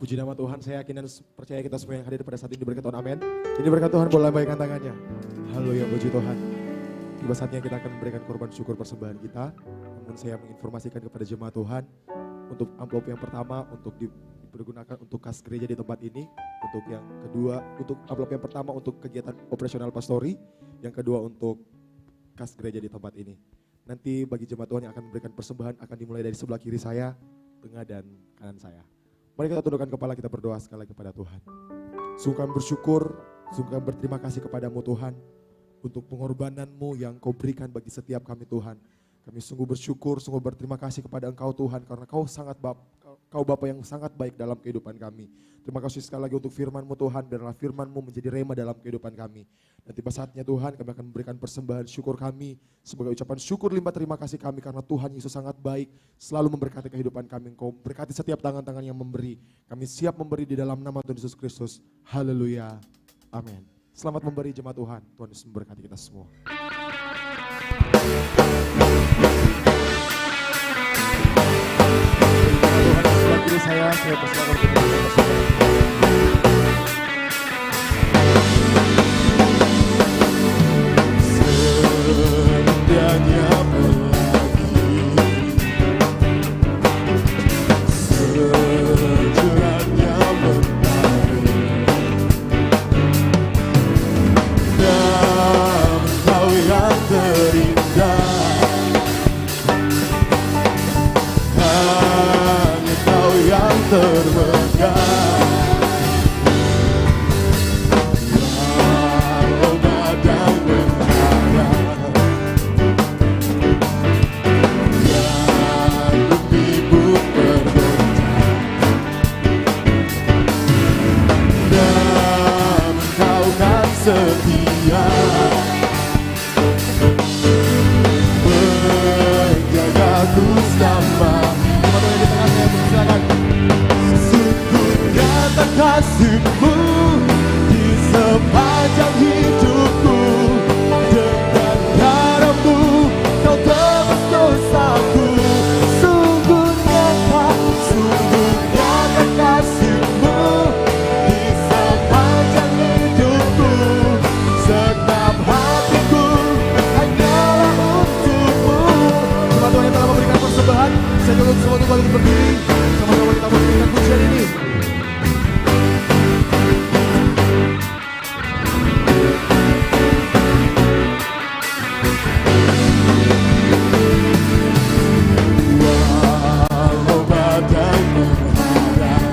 Puji nama Tuhan, saya yakin dan percaya kita semua yang hadir pada saat ini diberkati Tuhan, amin. Ini berkat Tuhan, boleh lambaikan tangannya. Haleluya, puji Tuhan. Tiba saatnya kita akan memberikan korban syukur persembahan kita. Namun saya menginformasikan kepada jemaat Tuhan, untuk amplop yang pertama untuk dipergunakan untuk kas gereja di tempat ini. Untuk yang kedua, untuk amplop yang pertama untuk kegiatan operasional pastori. Yang kedua untuk kas gereja di tempat ini. Nanti bagi jemaat Tuhan yang akan memberikan persembahan akan dimulai dari sebelah kiri saya, tengah dan kanan saya. Mari kita tundukkan kepala, kita berdoa sekali lagi kepada Tuhan. Sungguh kami bersyukur, sungguh kami berterima kasih kepadamu Tuhan, untuk pengorbanan-Mu yang Kau berikan bagi setiap kami Tuhan. Kami sungguh bersyukur, sungguh berterima kasih kepada Engkau Tuhan, karena Kau Bapa yang sangat baik dalam kehidupan kami. Terima kasih sekali lagi untuk firman-Mu Tuhan, biarlah firman-Mu menjadi rema dalam kehidupan kami. Dan tiba saatnya Tuhan, kami akan memberikan persembahan syukur kami, sebagai ucapan syukur limpah terima kasih kami, karena Tuhan Yesus sangat baik, selalu memberkati kehidupan kami. Engkau berkati setiap tangan-tangan yang memberi. Kami siap memberi di dalam nama Tuhan Yesus Kristus. Haleluya. Amin. Selamat memberi jemaat Tuhan. Tuhan Yesus memberkati kita semua. Tuhan sebelah kiri saya persilakan untuk Setianya pelagi, sejeranya mentari, dan Kau yang terindah, hanya Kau yang termegah. Walau badai menghadap dan bumi bergoncang, dan Engkau kan setia menjagaku selama. Teman-teman di tengah saya bersilakan. Sesungguhnya tak kasih-Mu di sepanjang hidupku, dengan darah-Mu Kau tebus dosaku. Sungguh nyata kasih-Mu di sepanjang hidupku, segenap hatiku hanyalah untuk-Mu. Teman-teman yang telah memberikan persembahan, saya dulu semua kembali berdiri, sama-sama kita memberikan pujian ini. Walau badai menghadap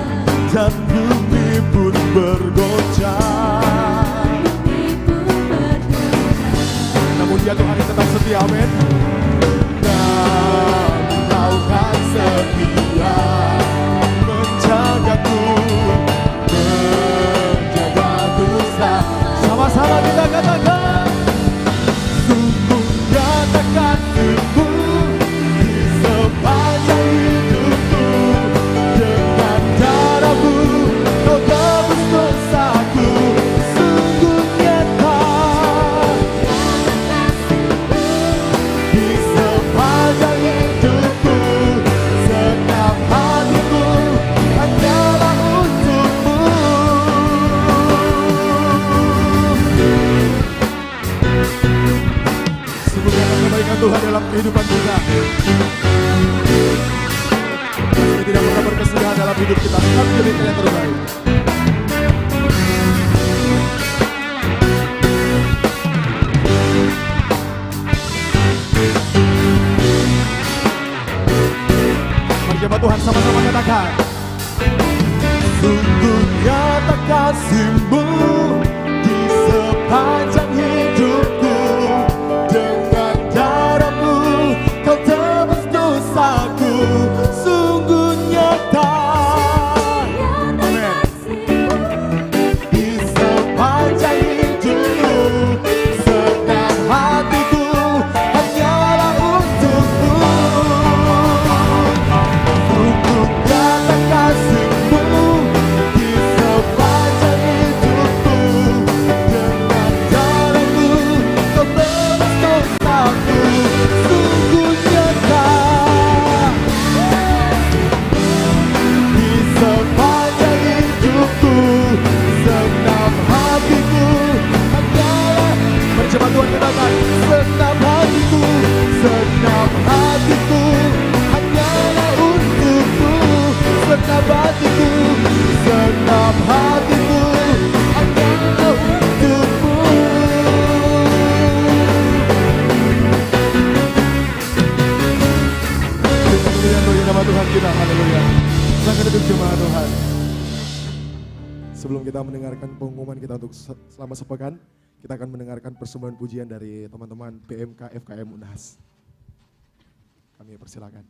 dan bumi pun bergoncang, namun Dia Tuhan yang tetap setia, amin. Dan Engkau kan setia menjagaku sama-sama kita katakan. Sungguh nyata kasih-Mu di sepanjang hidupku, dengan darah-Mu Kau tebus dosaku. Sungguh nyata di Tuhan dalam kehidupan kita. Kami tidak pernah berkesedihan dalam hidup kita, tapi berikan yang terbaik. Mari jemaat Tuhan sama-sama katakan. Sungguh nyata kasih-Mu di sepanjang hidupku. Dengan darah-Mu Kau tebus dosaku. Sungguh nyata. Amin. Di sepanjang hidupku, senang hatiku hanyalah untuk-Mu. Sungguh nyata kasih-Mu di sepanjang hidupku. Dengan darah-Mu Kau tebus dosaku. Sungguh nyata. Di sepanjang hidupku, senam hatiku hanyalah. Berjemaat Tuhan katakan, senam hatiku hanyalah untuk-Mu. Senam hatiku hanyalah untuk-Mu. Kemuliaan bagi nama Tuhan kita, haleluya. Silakan duduk jemaat Tuhan. Sebelum kita mendengarkan pengumuman kita untuk selama sepekan, kita akan mendengarkan persembahan pujian dari teman-teman PMK FKM Unhas. Kami persilakan.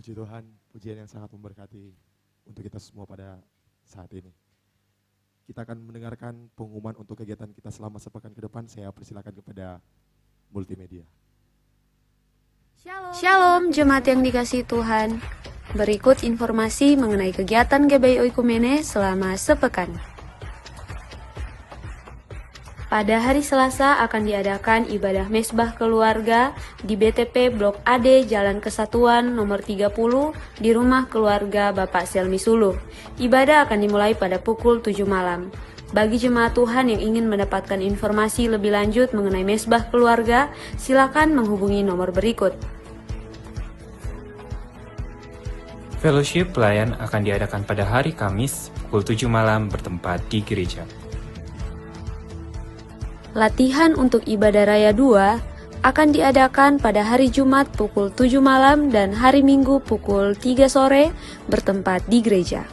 Puji Tuhan, pujian yang sangat memberkati untuk kita semua pada saat ini. Kita akan mendengarkan pengumuman untuk kegiatan kita selama sepekan ke depan. Saya persilakan kepada multimedia. Shalom jemaat yang dikasihi Tuhan. Berikut informasi mengenai kegiatan GBI Oikumene selama sepekan. Pada hari Selasa akan diadakan ibadah mesbah keluarga di BTP Blok AD Jalan Kesatuan nomor 30 di rumah keluarga Bapak Selmi Suluh. Ibadah akan dimulai pada pukul 7 malam. Bagi jemaat Tuhan yang ingin mendapatkan informasi lebih lanjut mengenai mesbah keluarga, silakan menghubungi nomor berikut. Fellowship pelayan akan diadakan pada hari Kamis pukul 7 malam bertempat di gereja. Latihan untuk ibadah raya 2 akan diadakan pada hari Jumat pukul 7 malam dan hari Minggu pukul 3 sore bertempat di gereja.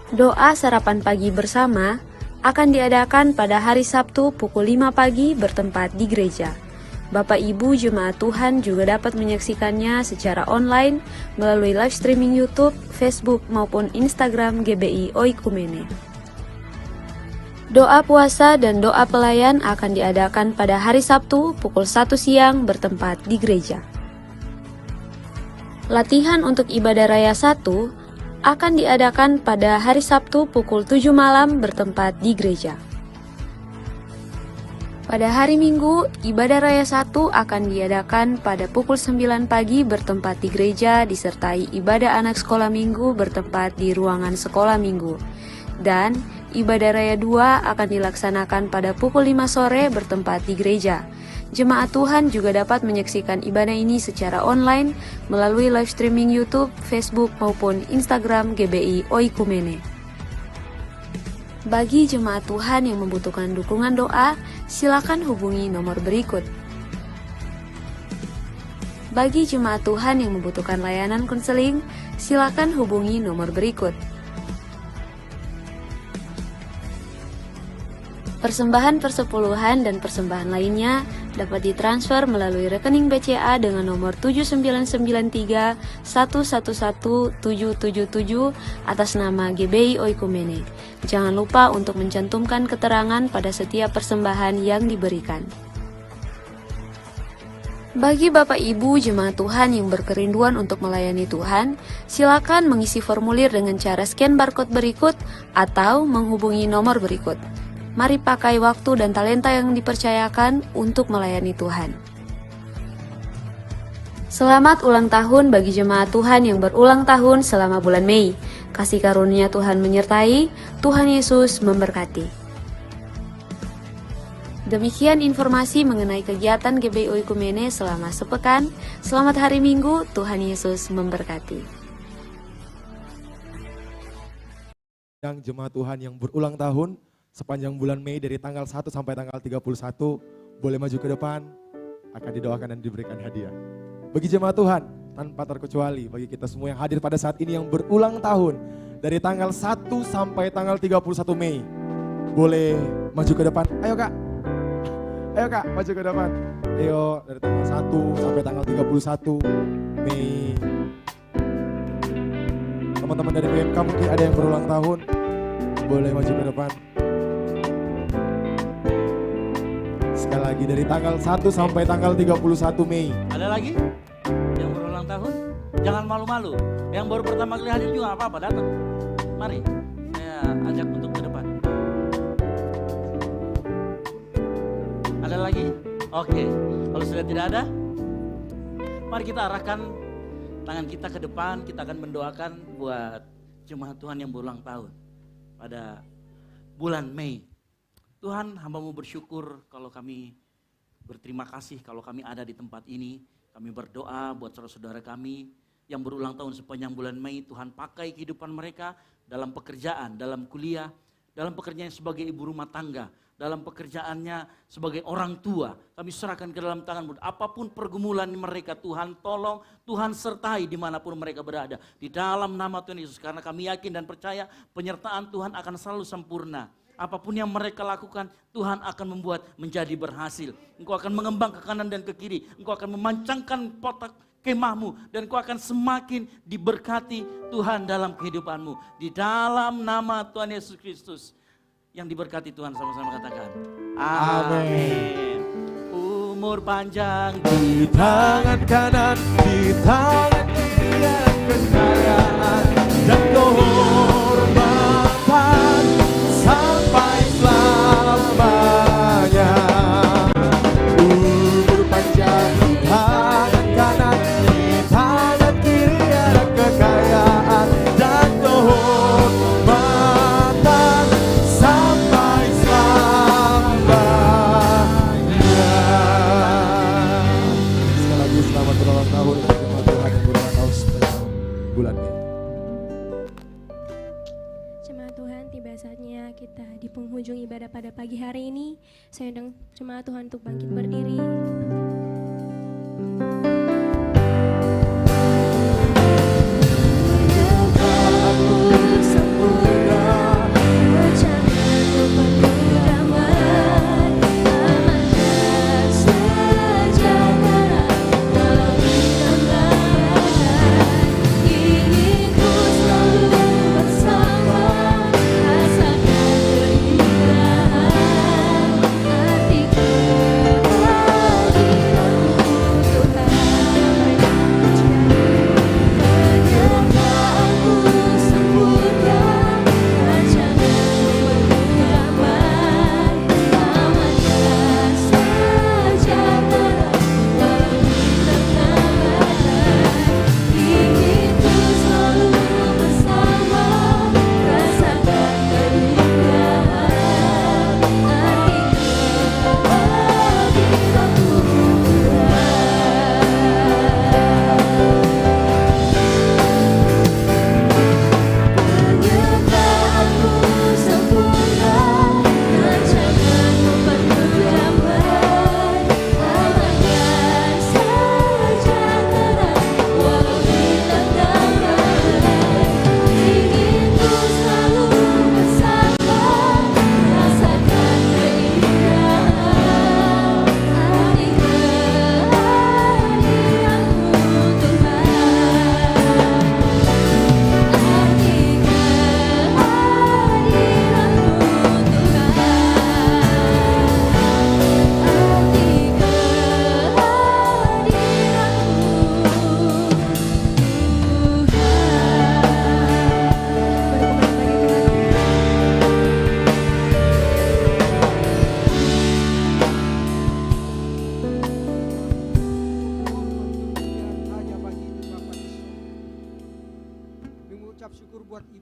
Doa sarapan pagi bersama akan diadakan pada hari Sabtu pukul 5 pagi bertempat di gereja. Bapak Ibu jemaat Tuhan juga dapat menyaksikannya secara online melalui live streaming YouTube, Facebook maupun Instagram GBI Oikumene. Doa puasa dan doa pelayan akan diadakan pada hari Sabtu pukul 1 siang bertempat di gereja. Latihan untuk ibadah raya 1 akan diadakan pada hari Sabtu pukul 7 malam bertempat di gereja. Pada hari Minggu, ibadah raya 1 akan diadakan pada pukul 9 pagi bertempat di gereja disertai ibadah anak sekolah minggu bertempat di ruangan sekolah minggu. Dan ibadah raya 2 akan dilaksanakan pada pukul 5 sore bertempat di gereja. Jemaat Tuhan juga dapat menyaksikan ibadah ini secara online melalui live streaming YouTube, Facebook maupun Instagram GBI Oikumene. Bagi jemaat Tuhan yang membutuhkan dukungan doa, silakan hubungi nomor berikut. Bagi jemaat Tuhan yang membutuhkan layanan konseling, silakan hubungi nomor berikut. Persembahan persepuluhan dan persembahan lainnya dapat ditransfer melalui rekening BCA dengan nomor 7993111777 atas nama GBI Oikumene. Jangan lupa untuk mencantumkan keterangan pada setiap persembahan yang diberikan. Bagi Bapak Ibu jemaat Tuhan yang berkerinduan untuk melayani Tuhan, silakan mengisi formulir dengan cara scan barcode berikut atau menghubungi nomor berikut. Mari pakai waktu dan talenta yang dipercayakan untuk melayani Tuhan. Selamat ulang tahun bagi jemaat Tuhan yang berulang tahun selama bulan Mei. Kasih karunia Tuhan menyertai, Tuhan Yesus memberkati. Demikian informasi mengenai kegiatan GBI Oikumene selama sepekan. Selamat hari Minggu, Tuhan Yesus memberkati. Yang jemaat Tuhan yang berulang tahun sepanjang bulan Mei dari tanggal 1 sampai tanggal 31 boleh maju ke depan, akan didoakan dan diberikan hadiah. Bagi jemaat Tuhan, tanpa terkecuali bagi kita semua yang hadir pada saat ini yang berulang tahun dari tanggal 1 sampai tanggal 31 Mei, boleh maju ke depan. Ayo Kak, maju ke depan. Ayo dari tanggal 1 sampai tanggal 31 Mei. Teman-teman dari PMK mungkin ada yang berulang tahun, boleh maju ke depan. Sekali lagi dari tanggal 1 sampai tanggal 31 Mei. Ada lagi yang berulang tahun? Jangan malu-malu. Yang baru pertama kali hadir juga apa-apa, datang. Mari, saya ajak untuk ke depan. Ada lagi? Oke, kalau sudah tidak ada, mari kita arahkan tangan kita ke depan. Kita akan mendoakan buat jemaat Tuhan yang berulang tahun pada bulan Mei. Tuhan, hamba-Mu bersyukur kalau kami berterima kasih kalau kami ada di tempat ini. Kami berdoa buat saudara-saudara kami yang berulang tahun sepanjang bulan Mei. Tuhan pakai kehidupan mereka dalam pekerjaan, dalam kuliah, dalam pekerjaan sebagai ibu rumah tangga, dalam pekerjaannya sebagai orang tua. Kami serahkan ke dalam tangan-Mu. Apapun pergumulan mereka, Tuhan tolong, Tuhan sertai dimanapun mereka berada. Di dalam nama Tuhan Yesus, karena kami yakin dan percaya penyertaan Tuhan akan selalu sempurna. Apapun yang mereka lakukan, Tuhan akan membuat menjadi berhasil. Engkau akan mengembang ke kanan dan ke kiri. Engkau akan memancangkan kemahmu dan kau akan semakin diberkati Tuhan dalam kehidupanmu. Di dalam nama Tuhan Yesus Kristus yang diberkati Tuhan, sama-sama katakan. Amin. Umur panjang Di tangan kanan, di tangan kiri ada kekayaan dan kehormatan sampai selamanya. Umur panjang di tangan kanan, di tangan kiri ada kekayaan dan kehormatan sampai selamanya. Sekali lagi selamat ulang tahun untuk jemaat Tuhan yang berulang tahun spesial bulan Mei. Jemaat Tuhan, tiba saatnya kita di penghujung ibadah pada pagi hari ini. Saya undang jemaat Tuhan untuk bangkit berdiri.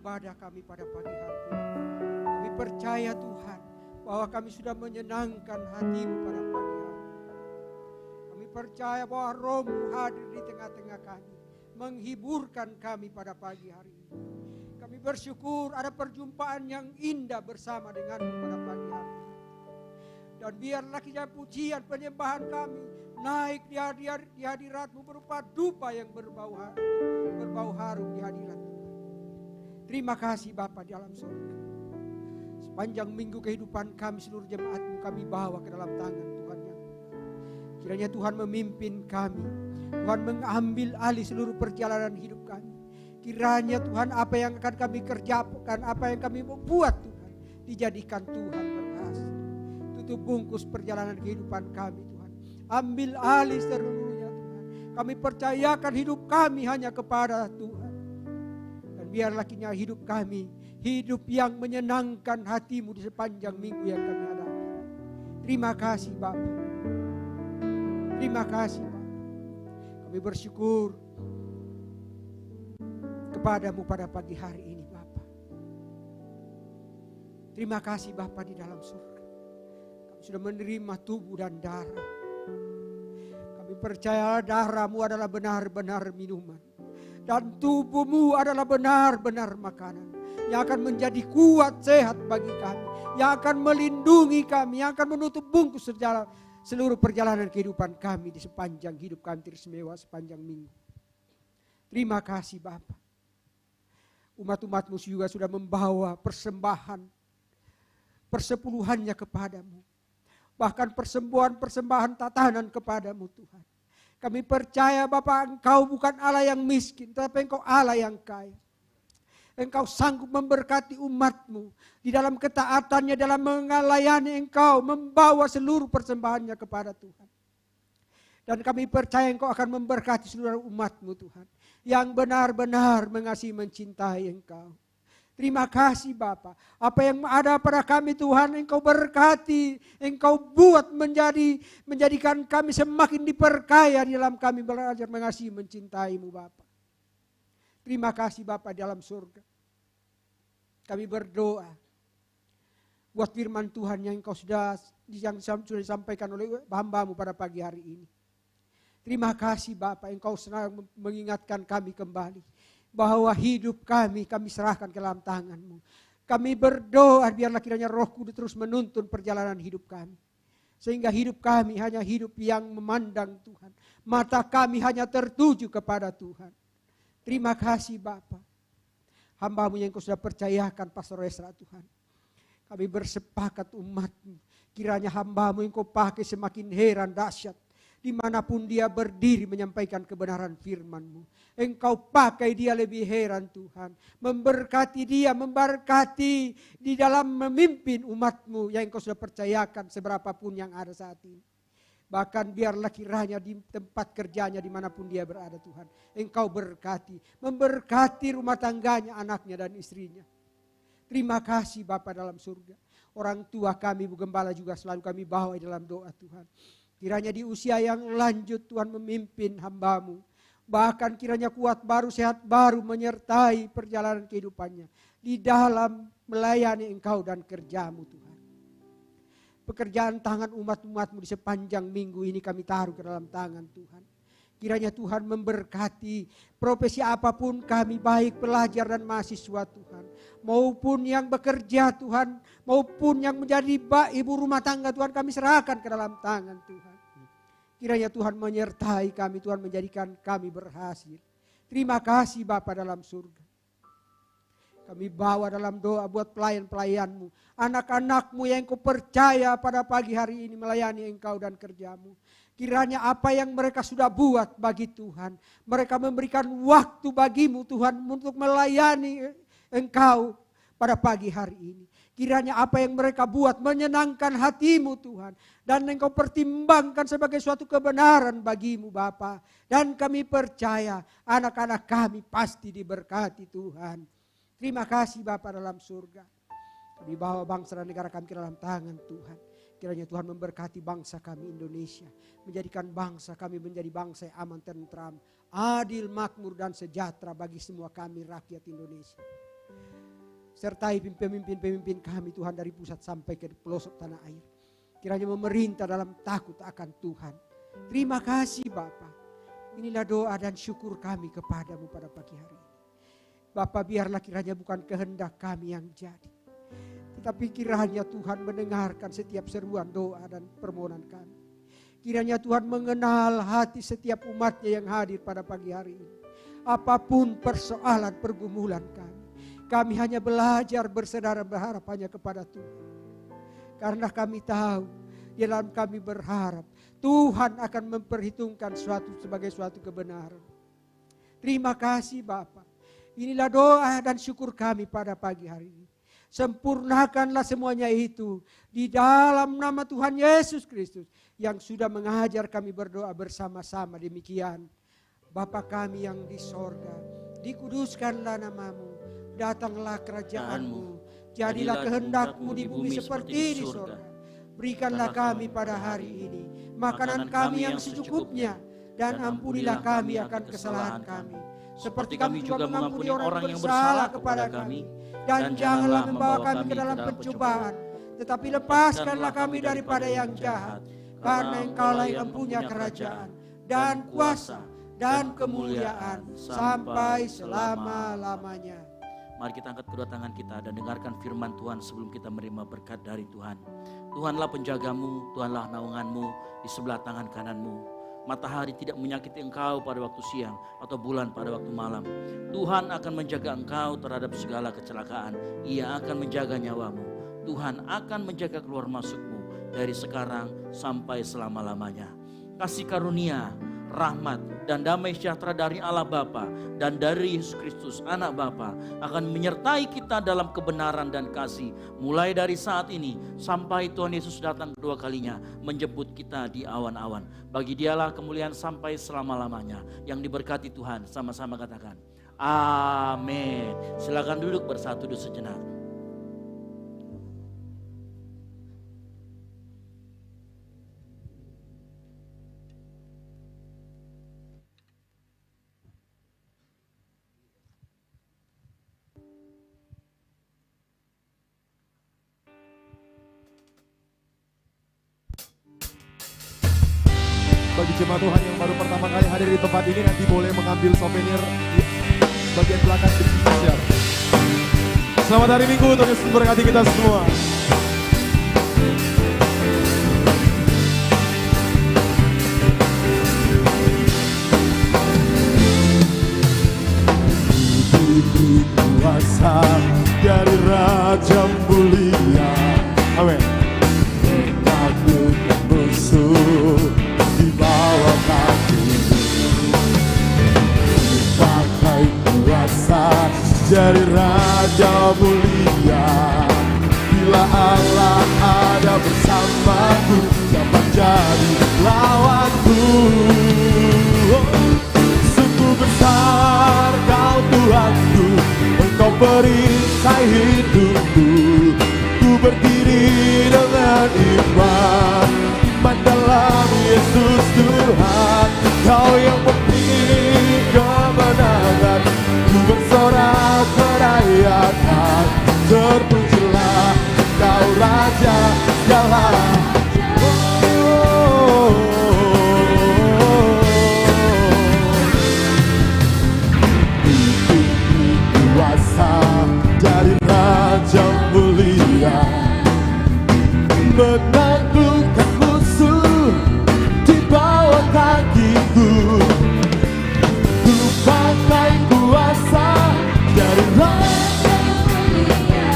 ibadah kami pada pagi hari ini. Kami percaya Tuhan bahwa kami sudah menyenangkan hati-Mu pada pagi hari ini. Kami percaya bahwa Roh-Mu hadir di tengah-tengah kami, menghiburkan kami pada pagi hari ini. Kami bersyukur ada perjumpaan yang indah bersama dengan-Mu pada pagi hari ini. Dan biarlah kiranya pujian penyembahan kami naik di hadirat-Mu berupa dupa yang berbau harum di hadirat-Mu. Terima kasih Bapa di alam surga. Sepanjang minggu kehidupan kami, seluruh jemaat-Mu kami bawa ke dalam tangan Tuhan yang kuat. Kiranya Tuhan memimpin kami. Tuhan mengambil alih seluruh perjalanan hidup kami. Kiranya Tuhan apa yang akan kami kerjakan, apa yang kami mau buat Tuhan, dijadikan Tuhan berhasil. Tutup bungkus perjalanan kehidupan kami Tuhan. Ambil alih seluruhnya Tuhan. Kami percayakan hidup kami hanya kepada Tuhan. Dan biarlah kiranya hidup kami, hidup yang menyenangkan hati-Mu di sepanjang minggu yang kami hadapi. Terima kasih Bapa. Terima kasih Bapa. Kami bersyukur kepada-Mu pada pagi hari ini Bapa. Terima kasih Bapa di dalam surga. Kami sudah menerima tubuh dan darah. Kami percaya darah-Mu adalah benar-benar minuman. Dan tubuh-Mu adalah benar-benar makanan. Yang akan menjadi kuat sehat bagi kami. Yang akan melindungi kami. Yang akan menutup bungkus seluruh perjalanan kehidupan kami di sepanjang hidup kami teristimewa sepanjang minggu. Terima kasih Bapa. Umat-umat-Mu juga sudah membawa persembahan, persepuluhannya kepada-Mu. Bahkan persembahan tatanan kepada-Mu Tuhan. Kami percaya Bapa, Engkau bukan Allah yang miskin, tetapi Engkau Allah yang kaya. Engkau sanggup memberkati umat-Mu. Di dalam ketaatannya, dalam melayani Engkau, membawa seluruh persembahannya kepada Tuhan. Dan kami percaya Engkau akan memberkati seluruh umat-Mu Tuhan. Yang benar-benar mengasihi mencintai Engkau. Terima kasih Bapa. Apa yang ada pada kami Tuhan, Engkau berkati. Engkau buat menjadikan kami semakin diperkaya di dalam kami belajar mengasihi mencintai-Mu Bapa. Terima kasih Bapa dalam surga. Kami berdoa buat firman Tuhan yang sudah disampaikan oleh hamba-Mu pada pagi hari ini. Terima kasih Bapa, Engkau senang mengingatkan kami kembali bahwa hidup kami serahkan ke dalam tangan-Mu. Kami berdoa biarlah kiranya Roh Kudus terus menuntun perjalanan hidup kami. Sehingga hidup kami hanya hidup yang memandang Tuhan. Mata kami hanya tertuju kepada Tuhan. Terima kasih Bapa. Hamba-Mu yang Kau sudah percayakan Pastor Ezra Tuhan. Kami bersepakat umat-Mu. Kiranya hamba-Mu yang Kau pakai semakin heran dahsyat. Dimanapun dia berdiri menyampaikan kebenaran firman-Mu. Engkau pakai dia lebih heran Tuhan. Memberkati dia, memberkati di dalam memimpin umat-Mu yang Engkau sudah percayakan seberapapun yang ada saat ini. Bahkan biarlah kiranya di tempat kerjanya dimanapun dia berada Tuhan. Engkau berkati, memberkati rumah tangganya, anaknya dan istrinya. Terima kasih Bapa dalam surga. Orang tua kami, Bu Gembala juga selalu kami bawa dalam doa Tuhan. Kiranya di usia yang lanjut Tuhan memimpin hamba-Mu. Bahkan kiranya kuat baru, sehat baru menyertai perjalanan kehidupannya. Di dalam melayani Engkau dan kerja-Mu Tuhan. Pekerjaan tangan umat-umat-Mu di sepanjang minggu ini kami taruh ke dalam tangan Tuhan. Kiranya Tuhan memberkati profesi apapun kami, baik pelajar dan mahasiswa Tuhan. Maupun yang bekerja Tuhan, maupun yang menjadi ibu rumah tangga Tuhan, kami serahkan ke dalam tangan Tuhan. Kiranya Tuhan menyertai kami, Tuhan menjadikan kami berhasil. Terima kasih Bapa dalam surga. Kami bawa dalam doa buat pelayan-pelayan-Mu. Anak-anak-Mu yang Kau percaya pada pagi hari ini melayani Engkau dan kerja-Mu. Kiranya apa yang mereka sudah buat bagi Tuhan. Mereka memberikan waktu bagi-Mu Tuhan untuk melayani Engkau pada pagi hari ini. Kiranya apa yang mereka buat menyenangkan hati-Mu Tuhan. Dan Engkau pertimbangkan sebagai suatu kebenaran bagi-Mu Bapa. Dan kami percaya anak-anak kami pasti diberkati Tuhan. Terima kasih Bapa dalam surga. Kami bawa bangsa dan negara kami ke dalam tangan Tuhan. Kiranya Tuhan memberkati bangsa kami Indonesia. Menjadikan bangsa kami menjadi bangsa yang aman, tentram, adil, makmur dan sejahtera bagi semua kami rakyat Indonesia. Sertai pemimpin-pemimpin kami Tuhan dari pusat sampai ke pelosok tanah air. Kiranya memerintah dalam takut akan Tuhan. Terima kasih Bapa. Inilah doa dan syukur kami kepadamu pada pagi hari ini. Bapa, biarlah kiranya bukan kehendak kami yang jadi. Tetapi kiranya Tuhan mendengarkan setiap seruan doa dan permohonan kami. Kiranya Tuhan mengenal hati setiap umatnya yang hadir pada pagi hari ini. Apapun persoalan pergumulan kami hanya belajar bersaudara berharap hanya kepada Tuhan. Karena kami tahu, di dalam kami berharap, Tuhan akan memperhitungkan suatu sebagai suatu kebenaran. Terima kasih Bapa. Inilah doa dan syukur kami pada pagi hari ini. Sempurnakanlah semuanya itu di dalam nama Tuhan Yesus Kristus yang sudah mengajar kami berdoa bersama-sama demikian. Bapa kami yang di sorga, dikuduskanlah namamu, datanglah kerajaanmu, jadilah kehendak-Mu di bumi seperti di sorga. Berikanlah kami pada hari ini makanan kami yang secukupnya, dan ampunilah kami akan kesalahan kami, seperti kami juga mengampuni orang yang bersalah kepada kami. Dan janganlah membawa kami ke dalam pencobaan, tetapi lepaskanlah kami daripada yang jahat. Karena Engkaulah yang punya kerajaan, dan kuasa, dan kemuliaan, sampai selama-lamanya. Mari kita angkat kedua tangan kita dan dengarkan firman Tuhan sebelum kita menerima berkat dari Tuhan. Tuhanlah penjagamu, Tuhanlah naunganmu di sebelah tangan kananmu. Matahari tidak menyakiti engkau pada waktu siang atau bulan pada waktu malam. Tuhan akan menjaga engkau terhadap segala kecelakaan. Ia akan menjaga nyawamu. Tuhan akan menjaga keluar masukmu dari sekarang sampai selama-lamanya. Kasih karunia, rahmat, dan damai sejahtera dari Allah Bapa dan dari Yesus Kristus Anak Bapa akan menyertai kita dalam kebenaran dan kasih mulai dari saat ini sampai Tuhan Yesus datang kedua kalinya menjemput kita di awan-awan. Bagi Dialah kemuliaan sampai selama-lamanya. Yang diberkati Tuhan, sama-sama katakan amin. Silakan duduk bersatu dulu sejenak. Bagi jemaat Tuhan yang baru pertama kali hadir di tempat ini, nanti boleh mengambil souvenir di bagian belakang Indonesia. Selamat hari Minggu, Tuhan Yesus memberkati kita semua. Kuasa dari Raja mulia, amin. Menaklukkan musuh di bawah kaki, pakai kuasa dari Raja mulia. Bila Allah ada bersamaku, siapa jadi lawanku? Sungguh besar Kau Tuhanku, Engkau perisai hidupku. Ku berdiri dengan iman, iman dalam Yesus Tuhan. Kau yang memberi kemenangan, ku bersorak merayakan. Terpujilah Kau Raja segala. Kuasa dari Raja mulia, menaklukkan musuh di bawah kakiku. Ku pakai kuasa dari Raja mulia.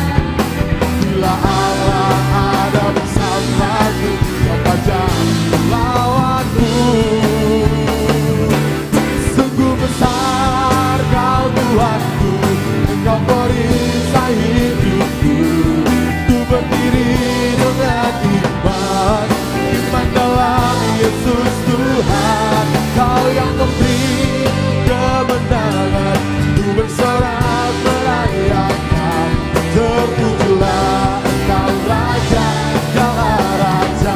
Bila Allah ada bersamaku, siapa jadi lawanku? Sungguh besar Kau Tuhanku, Engkau perisai hidupku. Ku berdiri dengan iman, iman dalam Yesus Tuhan. Kau yang memberi kemenangan, ku bersorak merayakan. Terpujilah Engkau Raja segala raja.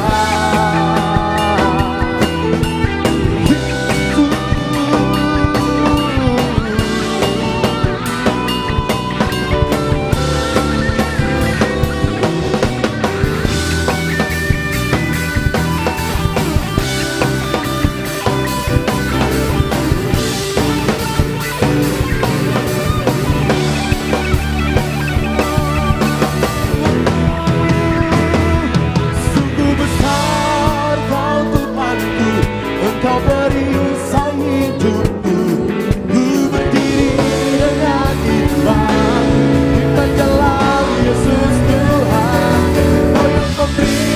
Sungguh besar Kau Tuhanku, Engkau perisai hidupku. Ku berdiri dengan iman, iman dalam Yesus Tuhan. Kau yang memberi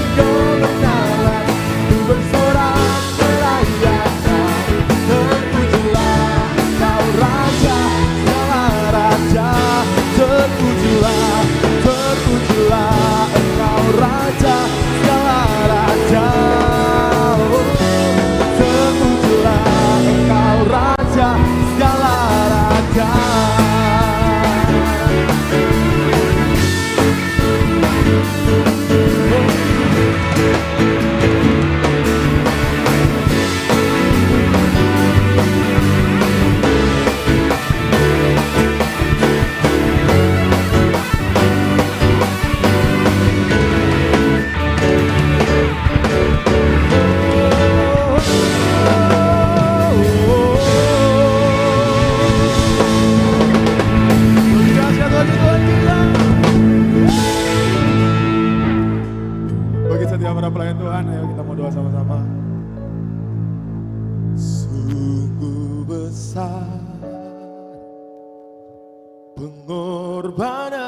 kemenangan, ku bersorak merayakan. Terpujilah Kau Raja segala raja. Terpujilah, terpujilah Engkau Raja segala raja. Terpujilah Engkau Raja segala raja. Bagi setiap para pelayan Tuhan, ayo kita mau doa sama-sama. Sungguh besar pengorbanan